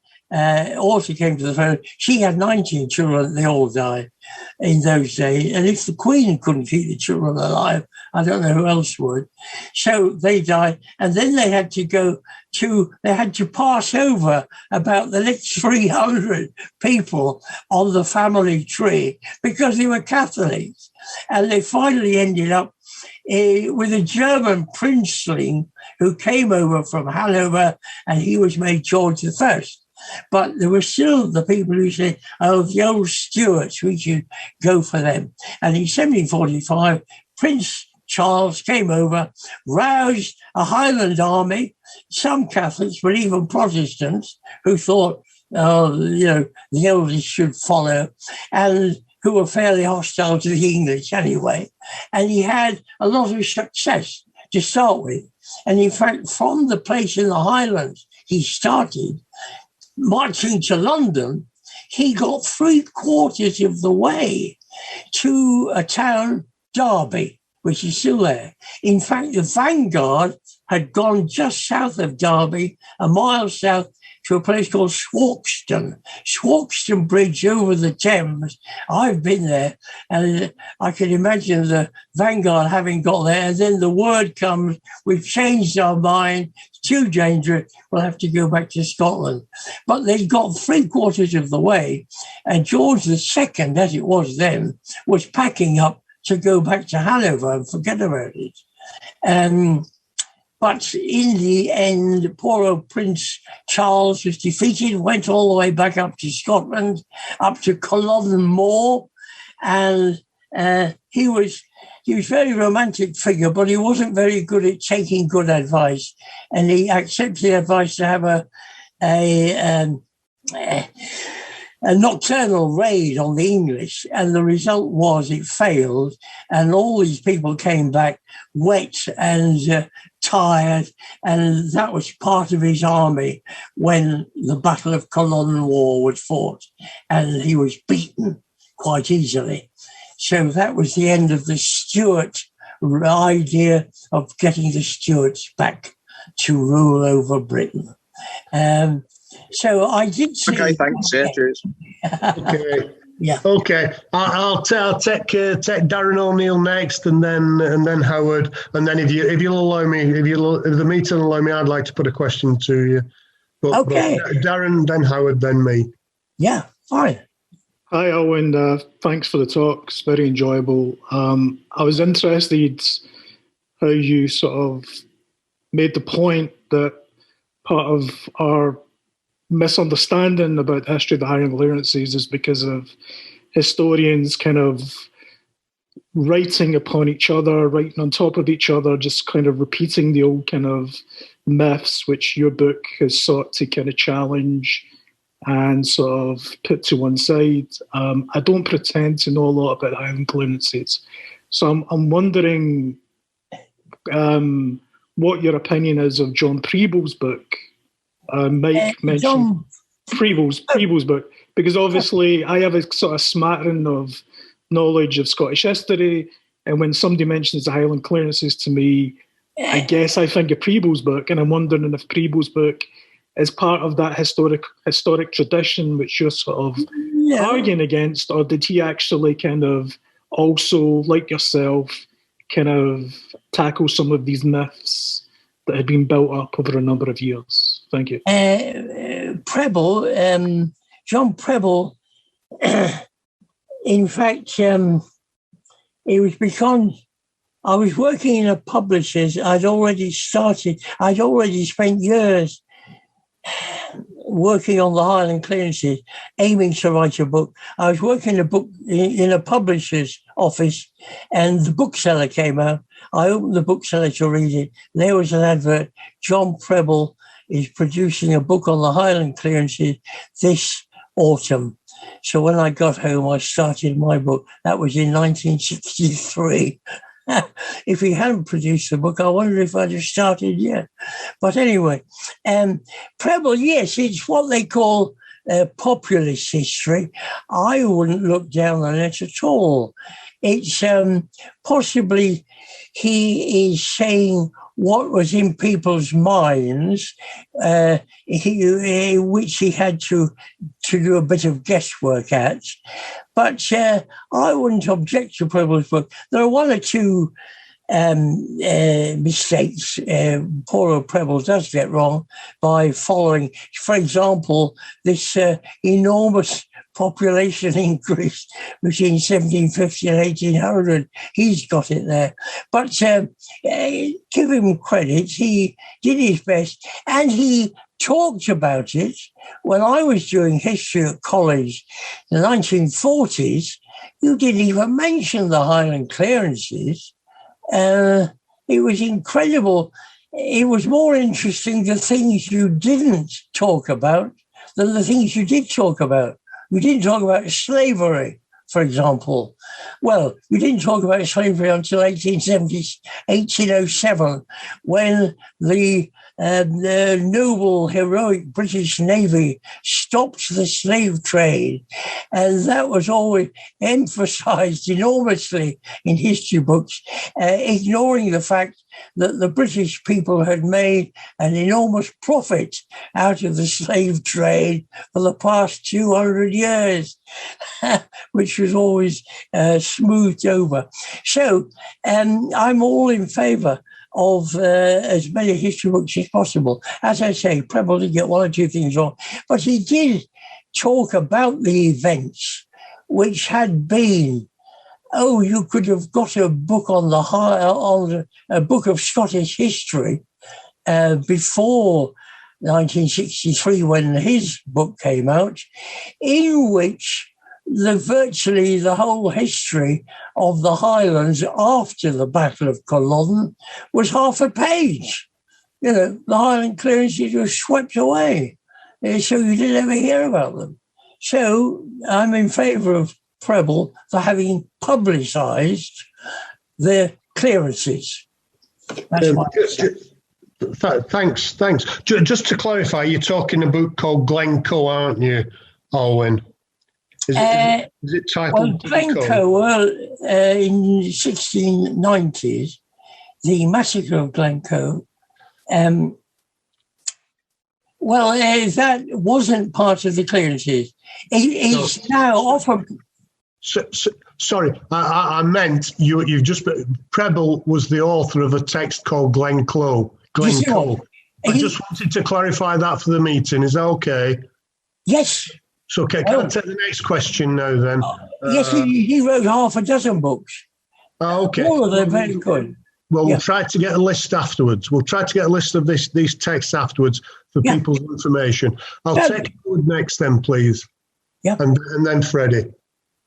also came to the throne. She had 19 children, they all died in those days. And if the Queen couldn't keep the children alive, I don't know who else would. So they died. And then they had to pass over about the next 300 people on the family tree because they were Catholics. And they finally ended up with a German princeling who came over from Hanover, and he was made George I. But there were still the people who said, "Oh, the old Stuarts, we should go for them." And in 1745, Prince Charles came over, roused a Highland army, some Catholics, but even Protestants, who thought, the elders should follow, and who were fairly hostile to the English anyway. And he had a lot of success to start with. And in fact, from the place in the Highlands he started, marching to London, he got 3/4 of the way to a town, Derby, which is still there. In fact, the vanguard had gone just south of Derby, a mile south, to a place called Swarkston Bridge over the Thames. I've been there, and I can imagine the vanguard having got there, and then the word comes, we've changed our mind, it's too dangerous, we'll have to go back to Scotland. But they got 3/4 of the way, and George II, as it was then, was packing up to go back to Hanover and forget about it. But in the end, poor old Prince Charles was defeated, went all the way back up to Scotland, up to Culloden Moor, and he was a very romantic figure, but he wasn't very good at taking good advice, and he accepted the advice to have a nocturnal raid on the English, and the result was it failed, and all these people came back wet and tired, and that was part of his army when the Battle of Culloden War was fought, and he was beaten quite easily. So that was the end of the Stuart idea of getting the Stuarts back to rule over Britain. So I did see... Okay, thanks. Yeah, cheers. Okay. Yeah. Okay. I'll take Darren O'Neill next, and then Howard, and then if you'll allow me, if the meeting will allow me, I'd like to put a question to you. But Darren, then Howard, then me. Yeah, fine. Hi, Alwyn. Thanks for the talk. It's very enjoyable. I was interested how you sort of made the point that part of our misunderstanding about the history of the Highland clearances is because of historians kind of writing upon each other, writing on top of each other, just kind of repeating the old kind of myths, which your book has sought to kind of challenge and sort of put to one side. I don't pretend to know a lot about Highland clearances, so I'm wondering what your opinion is of John Preble's book. Mike mentioned Preble's book, because obviously I have a sort of smattering of knowledge of Scottish history, and when somebody mentions the Highland clearances to me, I guess I think of Preble's book, and I'm wondering if Preble's book is part of that historic tradition which you're sort of arguing against, or did he actually kind of also, like yourself, kind of tackle some of these myths that had been built up over a number of years? Thank you. Preble, John Preble, in fact, it was because I was working in a publisher's. I'd already spent years working on the Highland clearances, aiming to write a book. I was working in a publisher's office, and the bookseller came out. I opened the bookseller to read it. There was an advert. John Preble is producing a book on the Highland clearances this autumn. So when I got home, I started my book. That was in 1963. If he hadn't produced the book, I wonder if I'd have started yet. But anyway, Preble, yes, it's what they call populist history. I wouldn't look down on it at all. It's possibly he is saying what was in people's minds, which he had to do a bit of guesswork at. But I wouldn't object to Preble's book. There are one or two mistakes poor old Preble does get wrong by following, for example, this enormous population increase between 1750 and 1800. He's got it there. But give him credit, he did his best, and he talked about it. When I was doing history at college in the 1940s, you didn't even mention the Highland clearances. It was incredible. It was more interesting the things you didn't talk about than the things you did talk about. We didn't talk about slavery, for example. Well, we didn't talk about slavery until 1807, when the the noble, heroic British Navy stopped the slave trade. And that was always emphasized enormously in history books, ignoring the fact that the British people had made an enormous profit out of the slave trade for the past 200 years, which was always smoothed over. So I'm all in favor of as many history books as possible. As I say, Preble did get one or two things wrong, but he did talk about the events which had been. Oh, you could have got a book on a book of Scottish history before 1963, when his book came out, in which virtually the whole history of the Highlands after the Battle of Culloden was half a page. You know, the Highland clearances were swept away, so you didn't ever hear about them. So I'm in favour of Preble for having publicised their clearances. Thanks. Just to clarify, you're talking a book called Glencoe, aren't you, Alwyn? Is it titled Glencoe? Well, in the 1690s, the massacre of Glencoe. That wasn't part of the clearances. It's now often. Sorry, I meant you've just. Preble was the author of a text called Glencoe. I just wanted to clarify that for the meeting. Is that okay? Yes. So, okay, can I take the next question now then? Yes, he wrote half a dozen books. Okay. All of them very good. Well, we'll try to get a list afterwards. We'll try to get a list of these texts afterwards for people's information. I'll take Howard next then, please. Yeah. And then Freddie.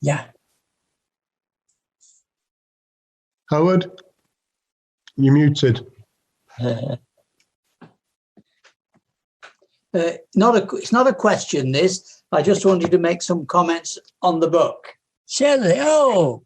Yeah. Howard, you're muted. It's not a question, this. I just wanted to make some comments on the book. Certainly. Oh.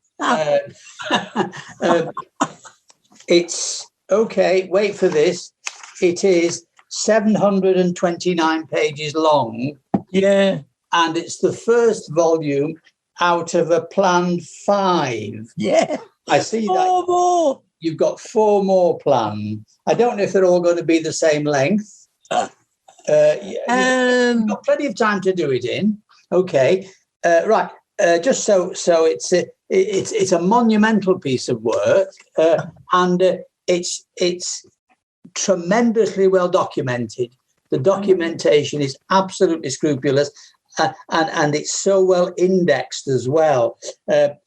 It's okay, wait for this. It is 729 pages long. Yeah. And it's the first volume out of a planned 5. Yeah. I see 4 more. You've got 4 more planned. I don't know if they're all going to be the same length. You've got plenty of time to do it in. Okay. Right. Just so it's a monumental piece of work, and it's tremendously well documented. The documentation is absolutely scrupulous, and it's so well indexed as well.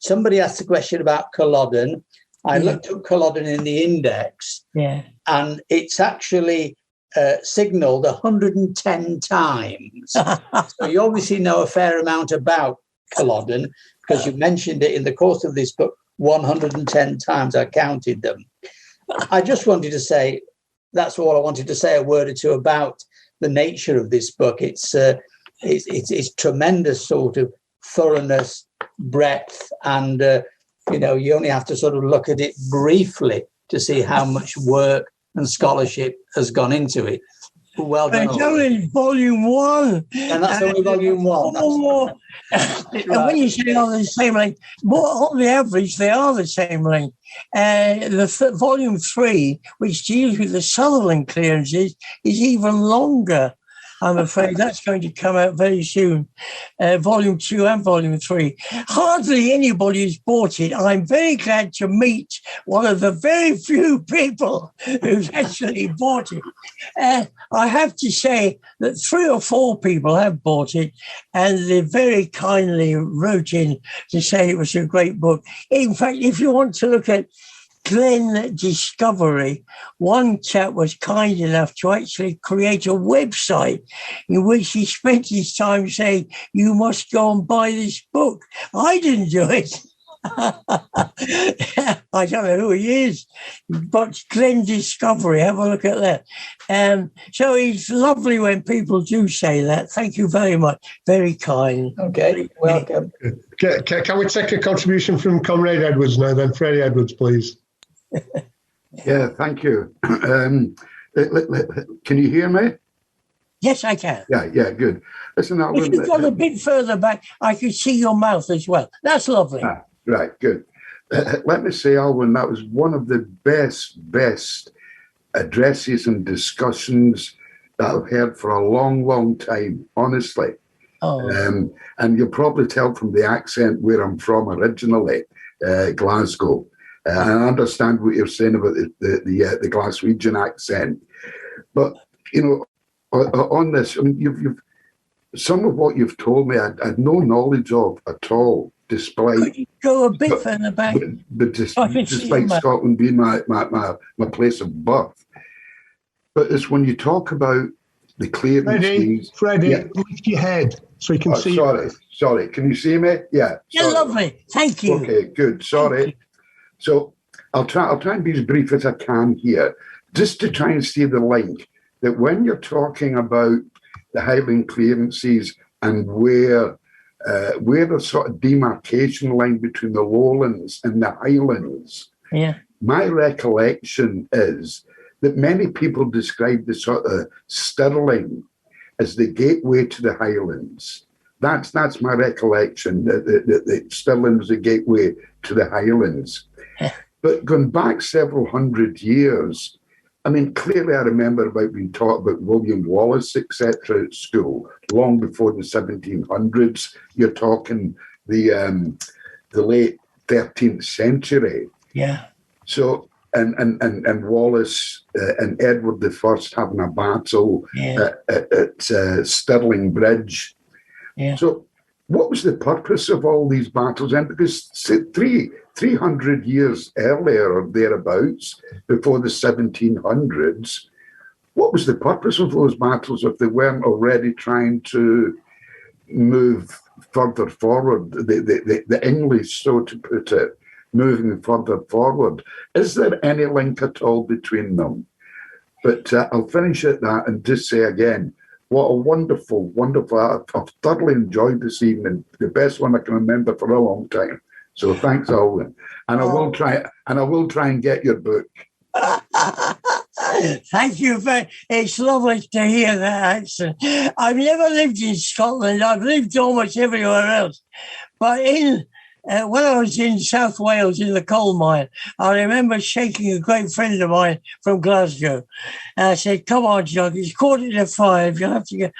Somebody asked a question about Culloden. I looked up Culloden in the index, and it's actually signalled 110 times. So you obviously know a fair amount about Culloden, because you've mentioned it in the course of this book 110 times. I counted them. I just wanted to say, that's all I wanted to say, a word or two about the nature of this book. It's tremendous sort of thoroughness, breadth, and you only have to sort of look at it briefly to see how much work and scholarship has gone into it. Well done. It's only volume 1. And that's only volume 1. And when you say on the same length, on the average, they are the same length. Volume 3, which deals with the Sutherland clearances, is even longer. I'm afraid that's going to come out very soon. Volume 2 and Volume 3. Hardly anybody has bought it. I'm very glad to meet one of the very few people who's actually bought it. I have to say that 3 or 4 people have bought it, and they very kindly wrote in to say it was a great book. In fact, if you want to look at Glen Discovery, one chap was kind enough to actually create a website in which he spent his time saying, you must go and buy this book. I didn't do it. I don't know who he is, but Glen Discovery, have a look at that. So it's lovely when people do say that. Thank you very much. Very kind. Okay, welcome. Can we take a contribution from Comrade Edwards now then? Freddie Edwards, please. Yeah, thank you. Can you hear me? Yes, I can. Yeah, good. Listen, If you got a bit further back, I could see your mouth as well. That's lovely. Right, good. Let me say, Alwyn, that was one of the best addresses and discussions that I've heard for a long time, honestly. Oh. And you'll probably tell from the accent where I'm from originally, Glasgow. And I understand what you're saying about the Glaswegian accent. But, you know, on this, I mean, you've some of what you've told me, I had no knowledge of at all, despite. Could you go a bit further back? But despite Scotland being my place of birth. But it's when you talk about the clearance. Freddie, lift your head so you can see. Sorry. Can you see me? Yeah. You're lovely. Thank you. Okay, good. Sorry. So I'll try and be as brief as I can here, just to try and see the link that when you're talking about the Highland clearances and where the sort of demarcation line between the lowlands and the Highlands. Yeah. My recollection is that many people describe the sort of Stirling as the gateway to the Highlands. That's my recollection, that Stirling was the gateway to the Highlands. But going back several hundred years, I mean, clearly I remember about being taught about William Wallace, etc. at school, long before the 1700s. You're talking the late 13th century. Yeah. So, and Wallace and Edward I having a battle at Stirling Bridge. Yeah. So what was the purpose of all these battles? And because 300 years earlier or thereabouts, before the 1700s, what was the purpose of those battles if they weren't already trying to move further forward, the English, so to put it, moving further forward? Is there any link at all between them? But I'll finish at that and just say again, what a wonderful, I've thoroughly enjoyed this evening, the best one I can remember for a long time. So thanks, Alwyn. And I will try and get your book. Thank you. It's lovely to hear that accent. I've never lived in Scotland. I've lived almost everywhere else. But when I was in South Wales in the coal mine, I remember shaking a great friend of mine from Glasgow. And I said, come on, John, it's 5:15. You have to go.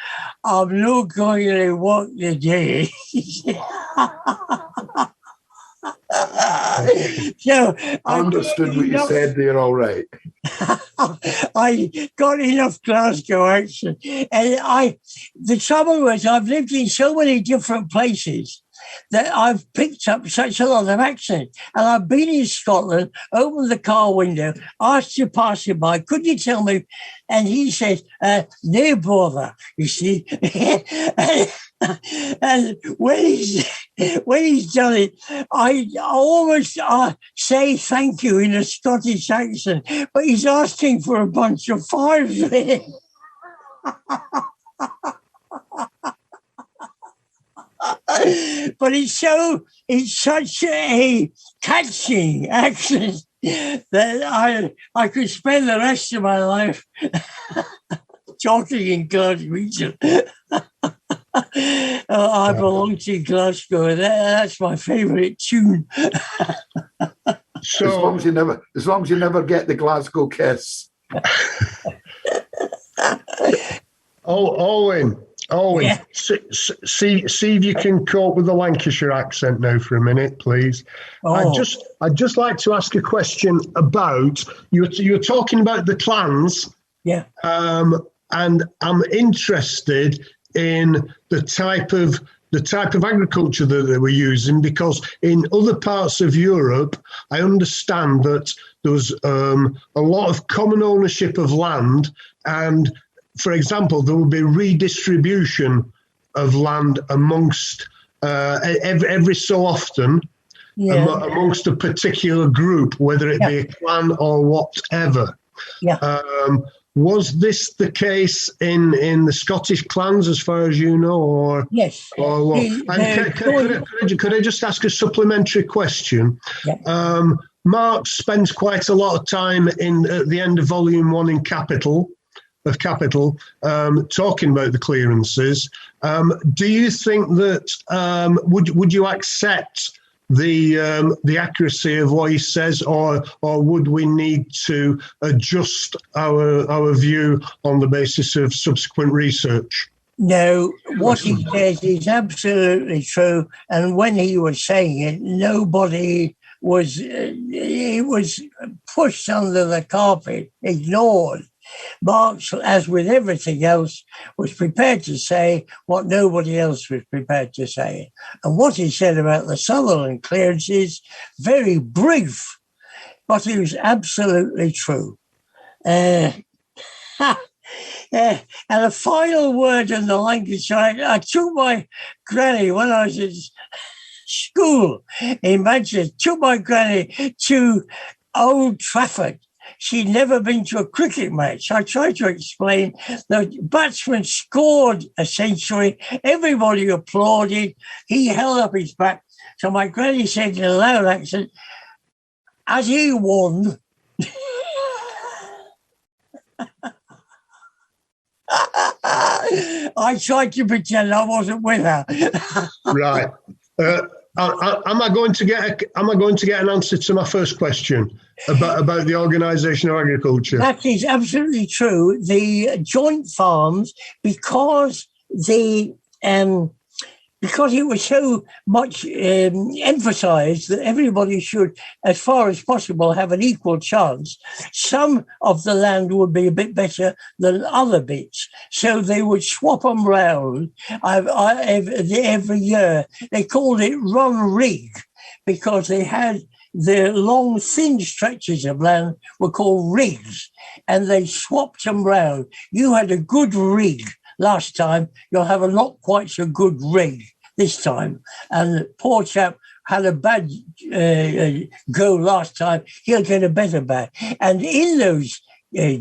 I'm not going to work today. So I understood what you said there, all right. I got enough Glasgow accent. And the trouble was I've lived in so many different places that I've picked up such a lot of accent. And I've been in Scotland, opened the car window, asked the passerby, could you tell me? And he said, no bother, you see. And when he's done it, I almost say thank you in a Scottish accent, but he's asking for a bunch of fives. But it's such a catching accent that I could spend the rest of my life talking in Glaswegian. I belong to Glasgow. That's my favourite tune. So as long as you never get the Glasgow kiss. Alwyn, yeah. See if you can cope with the Lancashire accent now for a minute, please. Oh. I'd just like to ask a question about you're talking about the clans. Yeah. And I'm interested in the type of agriculture that they were using, because in other parts of Europe, I understand that there was a lot of common ownership of land, and for example, there would be redistribution of land amongst every so often amongst a particular group, whether it be a clan or whatever. Yeah. Was this the case in the Scottish clans, as far as you know, or yes? Or what? And could I just ask a supplementary question? Yeah. Marx spends quite a lot of time at the end of Volume 1 in Capital, talking about the clearances. Do you think that would you accept the accuracy of what he says, or would we need to adjust our view on the basis of subsequent research? No, what he says is absolutely true. And when he was saying it, nobody was, it was pushed under the carpet, ignored. Marx, as with everything else, was prepared to say what nobody else was prepared to say. And what he said about the Sutherland clearance is very brief, but it was absolutely true. And a final word on the language. I took my granny when I was in school in Manchester, took my granny to Old Trafford. She'd never been to a cricket match. I tried to explain the batsman scored a century. Everybody applauded. He held up his back. So my granny said in a loud accent, "Has he won?" I tried to pretend I wasn't with her. Right. Am I going to get an answer to my first question about the organisation of agriculture? That is absolutely true. The joint farms, because it was so much emphasised that everybody should, as far as possible, have an equal chance, some of the land would be a bit better than other bits. So they would swap them round every year. They called it run rig because they had the long, thin stretches of land were called rigs, and they swapped them round. You had a good rig last time, you'll have a not quite so good rig this time. And the poor chap had a bad go last time, he'll get a better bag. And in those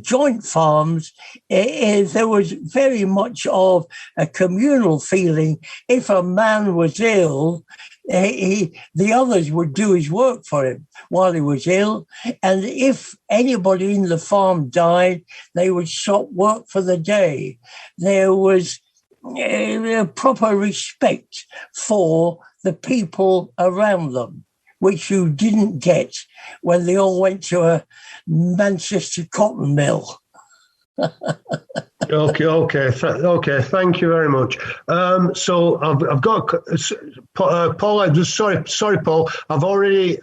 joint farms, there was very much of a communal feeling. If a man was ill, the others would do his work for him while he was ill. And if anybody in the farm died, they would stop work for the day. There was proper respect for the people around them, which you didn't get when they all went to a Manchester cotton mill. Okay. Thank you very much. So I've got Paul. I'm just sorry, Paul. I've already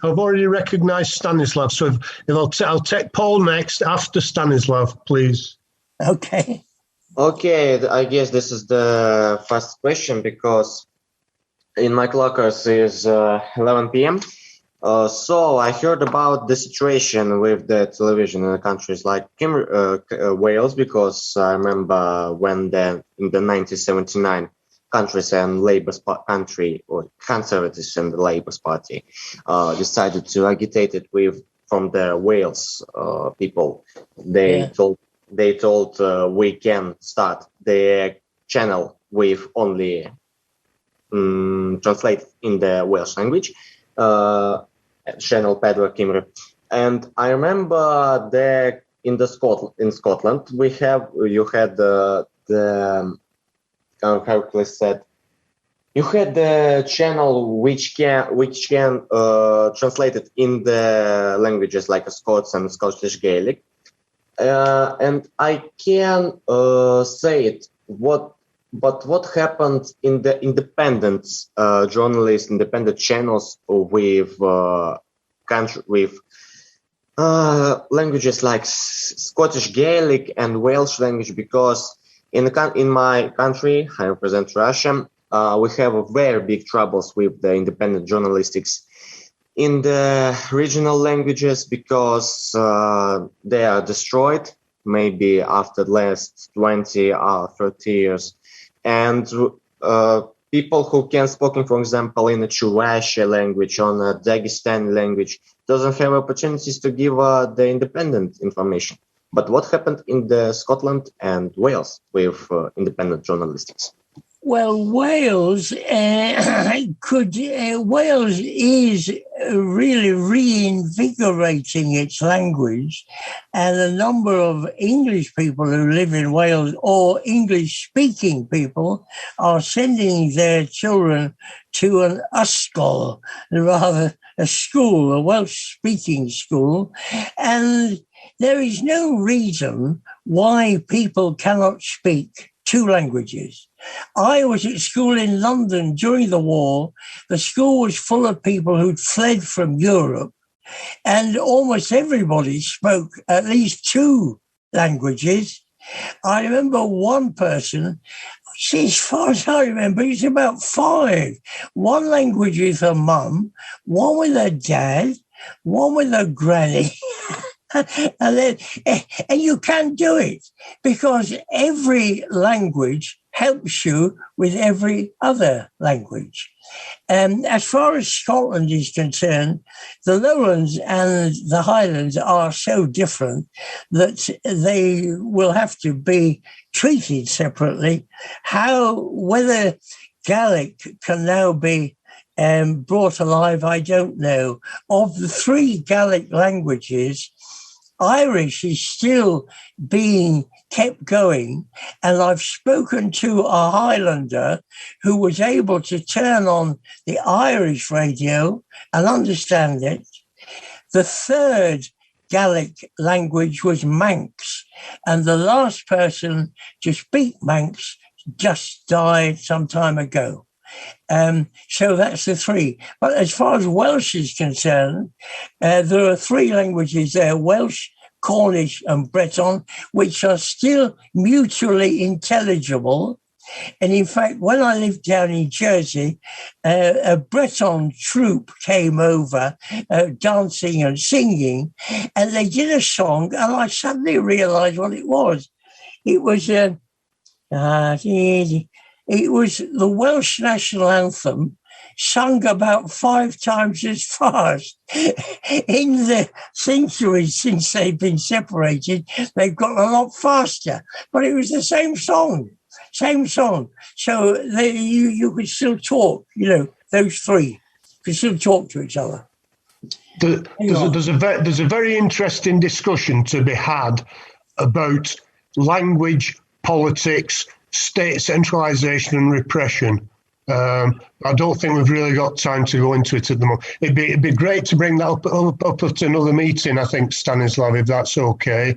recognised Stanislav. So if I'll take Paul next after Stanislav, please. Okay. Okay, I guess this is the first question because in my clockers is 11 p.m. So I heard about the situation with the television in countries like Wales, because I remember when in the 1979 countries and Labour country, or Conservatives and the Labour Party decided to agitate it from the Wales people. They told we can start the channel with only translate in the Welsh language, channel Pedwar Cymru. And I remember that in Scotland you had the channel which can translate it in the languages like Scots and Scottish Gaelic. And I can say it. What happened in the independent journalists, independent channels with languages like Scottish Gaelic and Welsh language? Because in my country, I represent Russia. We have very big troubles with the independent journalistics in the regional languages because they are destroyed maybe after the last 20 or 30 years. And people who can speak, for example, in the Chuvasha language, on a Dagestani language, doesn't have opportunities to give the independent information. But what happened in the Scotland and Wales with independent journalistics? Well, Wales Wales is really reinvigorating its language, and a number of English people who live in Wales or English-speaking people are sending their children to an ysgol, rather a school, a Welsh-speaking school, and there is no reason why people cannot speak two languages. I was at school in London during the war. The school was full of people who'd fled from Europe, and almost everybody spoke at least two languages. I remember one person, as far as I remember, he's about 5. One language with her mum, one with her dad, one with her granny. And you can do it because every language helps you with every other language. As far as Scotland is concerned, the Lowlands and the Highlands are so different that they will have to be treated separately. Whether Gaelic can now be brought alive, I don't know. Of the 3 Gaelic languages, Irish is still being kept going, and I've spoken to a Highlander who was able to turn on the Irish radio and understand it. The 3rd Gaelic language was Manx, and the last person to speak Manx just died some time ago. So that's the 3. But as far as Welsh is concerned, there are 3 languages there, Welsh, Cornish and Breton, which are still mutually intelligible. And in fact, when I lived down in Jersey, a Breton troupe came over dancing and singing, and they did a song, and I suddenly realized what it was. It was the Welsh national anthem, sung about 5 times as fast. In the centuries since they've been separated, they've got a lot faster, but it was the same song. So you could still talk, those 3 could still talk to each other. There's a very interesting discussion to be had about language, politics, state centralisation and repression. I don't think we've really got time to go into it at the moment. It'd be great to bring that up at another meeting, I think, Stanislav, if that's okay.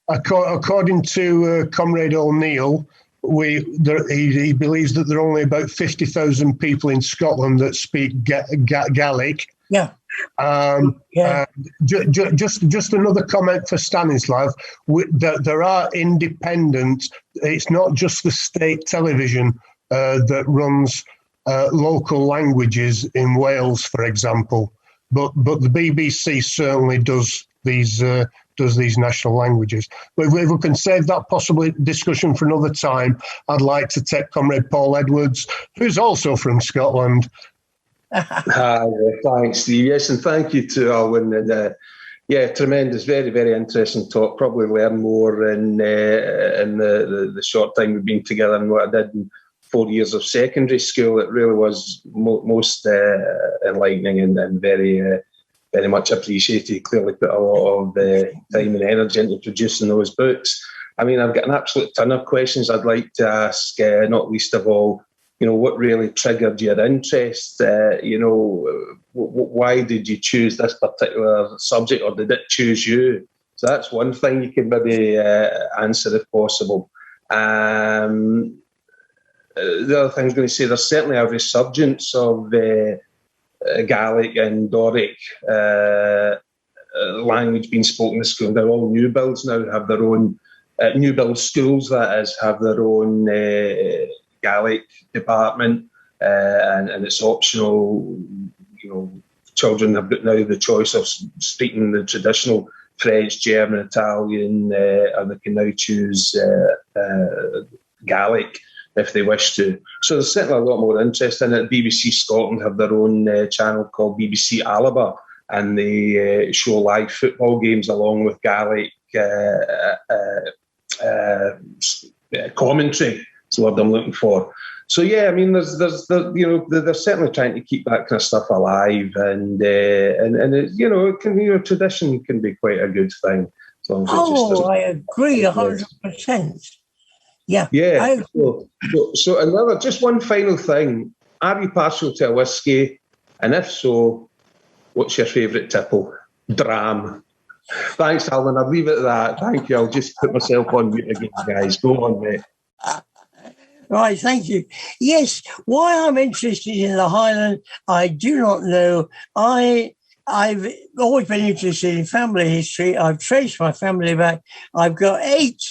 According to Comrade O'Neill, he believes that there are only about 50,000 people in Scotland that speak Gaelic. Yeah. Just another comment for Stanislav. There are independent. It's not just the state television that runs local languages in Wales, for example, but the BBC certainly does these national languages. But if we can save that possible discussion for another time, I'd like to take Comrade Paul Edwards, who's also from Scotland. Thanks, Steve. Yes, and thank you to Alwyn. And tremendous, very, very interesting talk. Probably learn more in the short time we've been together than what I did in 4 years of secondary school. It really was most enlightening and very, very much appreciated. Clearly put a lot of time and energy into producing those books. I mean, I've got an absolute ton of questions I'd like to ask, not least of all, what really triggered your interest? Why did you choose this particular subject, or did it choose you? So that's one thing you can maybe answer if possible. The other thing I was going to say, there's certainly a resurgence of Gaelic and Doric language being spoken in school. Now all new builds now have their own, new build schools, that is, have their own Gaelic department, and it's optional. Children have got now the choice of speaking the traditional French, German, Italian, and they can now choose Gaelic if they wish to. So there's certainly a lot more interest in it. BBC Scotland have their own channel called BBC Alaba, and they show live football games along with Gaelic commentary. the word I'm looking for. So yeah, I mean, there's they're certainly trying to keep that kind of stuff alive, and it, it can, tradition can be quite a good thing as long as it just doesn't. I agree 100%. Yeah. Yeah. So another, just one final thing: are you partial to a whiskey? And if so, what's your favourite tipple? Dram. Thanks, Alwyn. I'll leave it at that. Thank you. I'll just put myself on mute again, guys. Go on, mate. Right, thank you. Yes, why I'm interested in the Highland, I do not know. I've always been interested in family history. I've traced my family back. I've got 8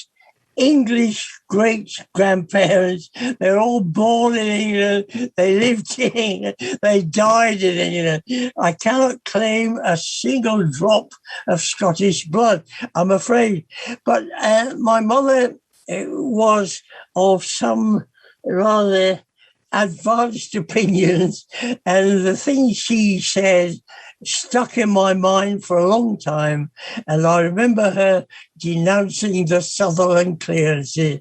English great-grandparents. They're all born in England. They lived in England. They died in England. I cannot claim a single drop of Scottish blood, I'm afraid. But my mother was of some rather advanced opinions, and the things she said stuck in my mind for a long time. And I remember her denouncing the Sutherland clearances.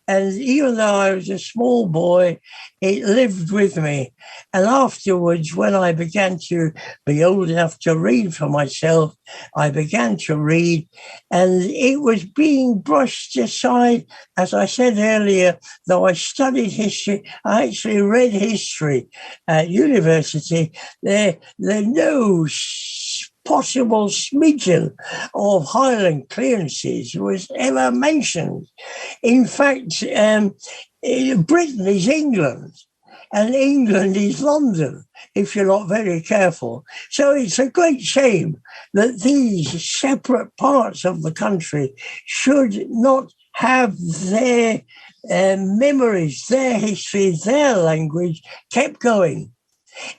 And even though I was a small boy, it lived with me. And afterwards, when I began to be old enough to read for myself, I began to read, and it was being brushed aside. As I said earlier, though I studied history, I actually read history at university. There no possible smidgen of Highland clearances was ever mentioned. In fact, Britain is England, and England is London, if you're not very careful. So it's a great shame that these separate parts of the country should not have their memories, their history, their language kept going.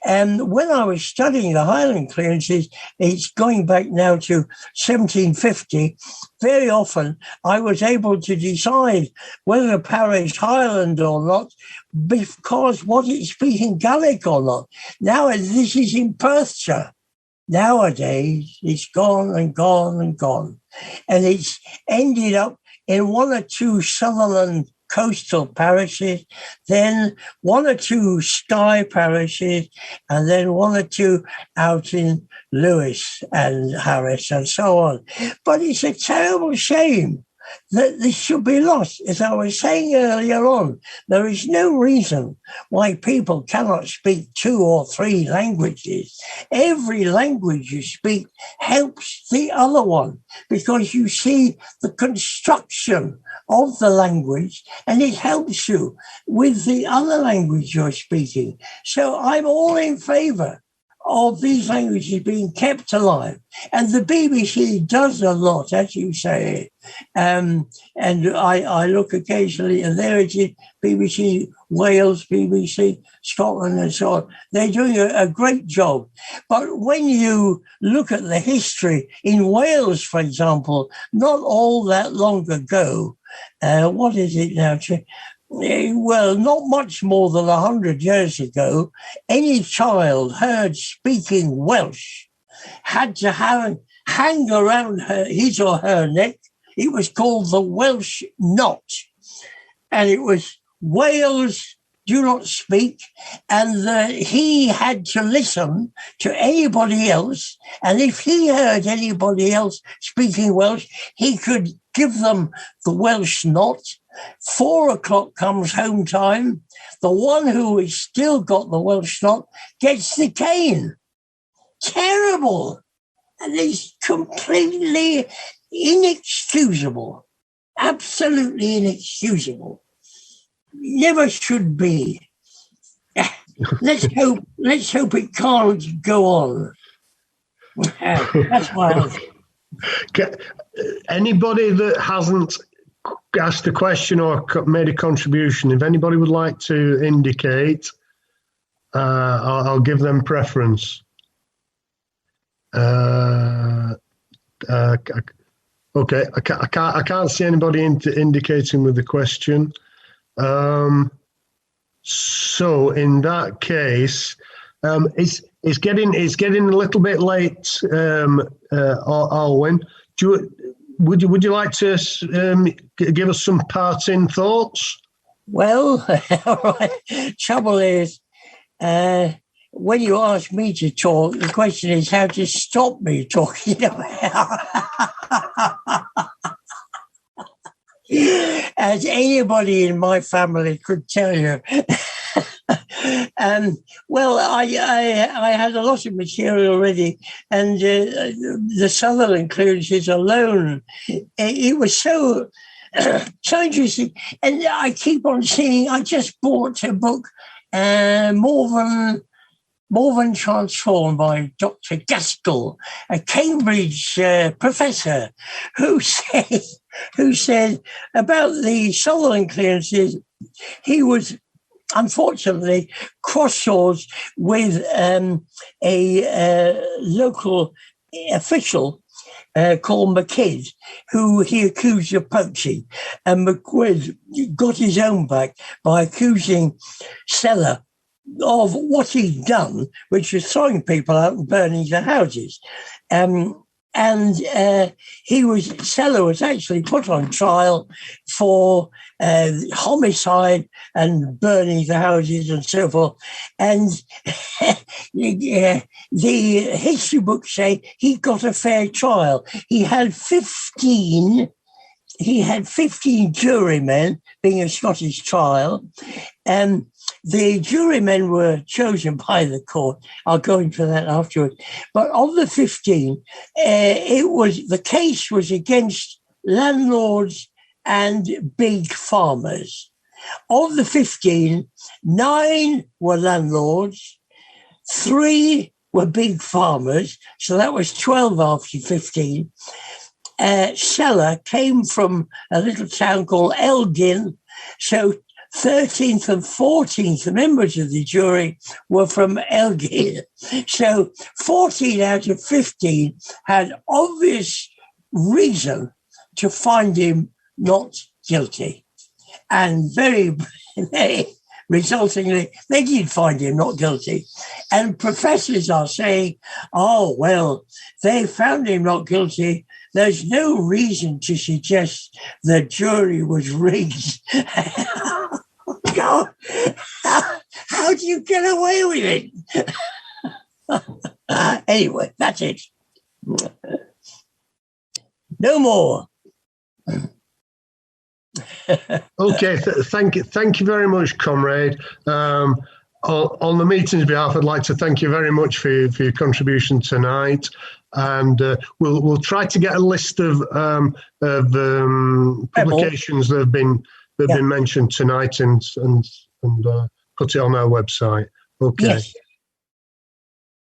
And when I was studying the Highland clearances, it's going back now to 1750, very often I was able to decide whether a parish Highland or not because was it speaking Gaelic or not. Now this is in Perthshire. Nowadays, it's gone and gone and gone. And it's ended up in 1 or 2 Sutherland coastal parishes, then 1 or 2 Skye parishes, and then 1 or 2 out in Lewis and Harris and so on. But it's a terrible shame that this should be lost. As I was saying earlier on, there is no reason why people cannot speak 2 or 3 languages. Every language you speak helps the other one because you see the construction of the language and it helps you with the other language you're speaking. So I'm all in favour of these languages being kept alive. And the BBC does a lot, as you say. And I look occasionally, and there it is, BBC Wales, BBC Scotland, and so on. They're doing a great job. But when you look at the history, in Wales, for example, not all that long ago, what is it now? Well, not much more than 100 years ago, any child heard speaking Welsh had to hang around his or her neck. It was called the Welsh knot. And it was Wales do not speak, and he had to listen to anybody else. And if he heard anybody else speaking Welsh, he could give them the Welsh knot. 4 o'clock comes home time. The one who has still got the Welsh knot gets the cane. Terrible. And it's completely inexcusable. Absolutely inexcusable. Never should be. Let's hope it can't go on. That's my answer. Anybody that hasn't asked a question or made a contribution, if anybody would like to indicate, I'll give them preference. Okay, I can't see anybody indicating with the question. So in that case, it's getting a little bit late. Alwyn, would you like to give us some parting thoughts? Well, all right. Trouble is, when you ask me to talk, the question is how to stop me talking about. As anybody in my family could tell you. Well, I had a lot of material already, and the Sutherland clearances alone, it was so interesting. And I keep on seeing, I just bought a book, More Than Transformed by Dr. Gaskell, a Cambridge professor, who said about the Sutherland clearances, he was unfortunately cross-swords with a local official called McKidd, who he accused of poaching. And McQuid got his own back by accusing Seller of what he'd done, which was throwing people out and burning their houses. Seller was actually put on trial for homicide and burning the houses and so forth. And the history books say he got a fair trial. He had 15 jurymen, being a Scottish trial, and the jurymen were chosen by the court. I'll go into that afterwards. But of the 15, the case was against landlords and big farmers. Of the 15, 9 were landlords, 3 were big farmers, so that was 12 after 15. Seller came from a little town called Elgin, so 13th and 14th members of the jury were from Elgin. So 14 out of 15 had obvious reason to find him not guilty. And very resultingly, they did find him not guilty. And professors are saying, oh, well, they found him not guilty. There's no reason to suggest the jury was rigged. God, how do you get away with it? Anyway, that's it. No more. Okay, thank you very much, comrade. On the meeting's behalf, I'd like to thank you very much for your contribution tonight, and we'll try to get a list of publications that have been mentioned tonight and put it on our website. Okay. Yes.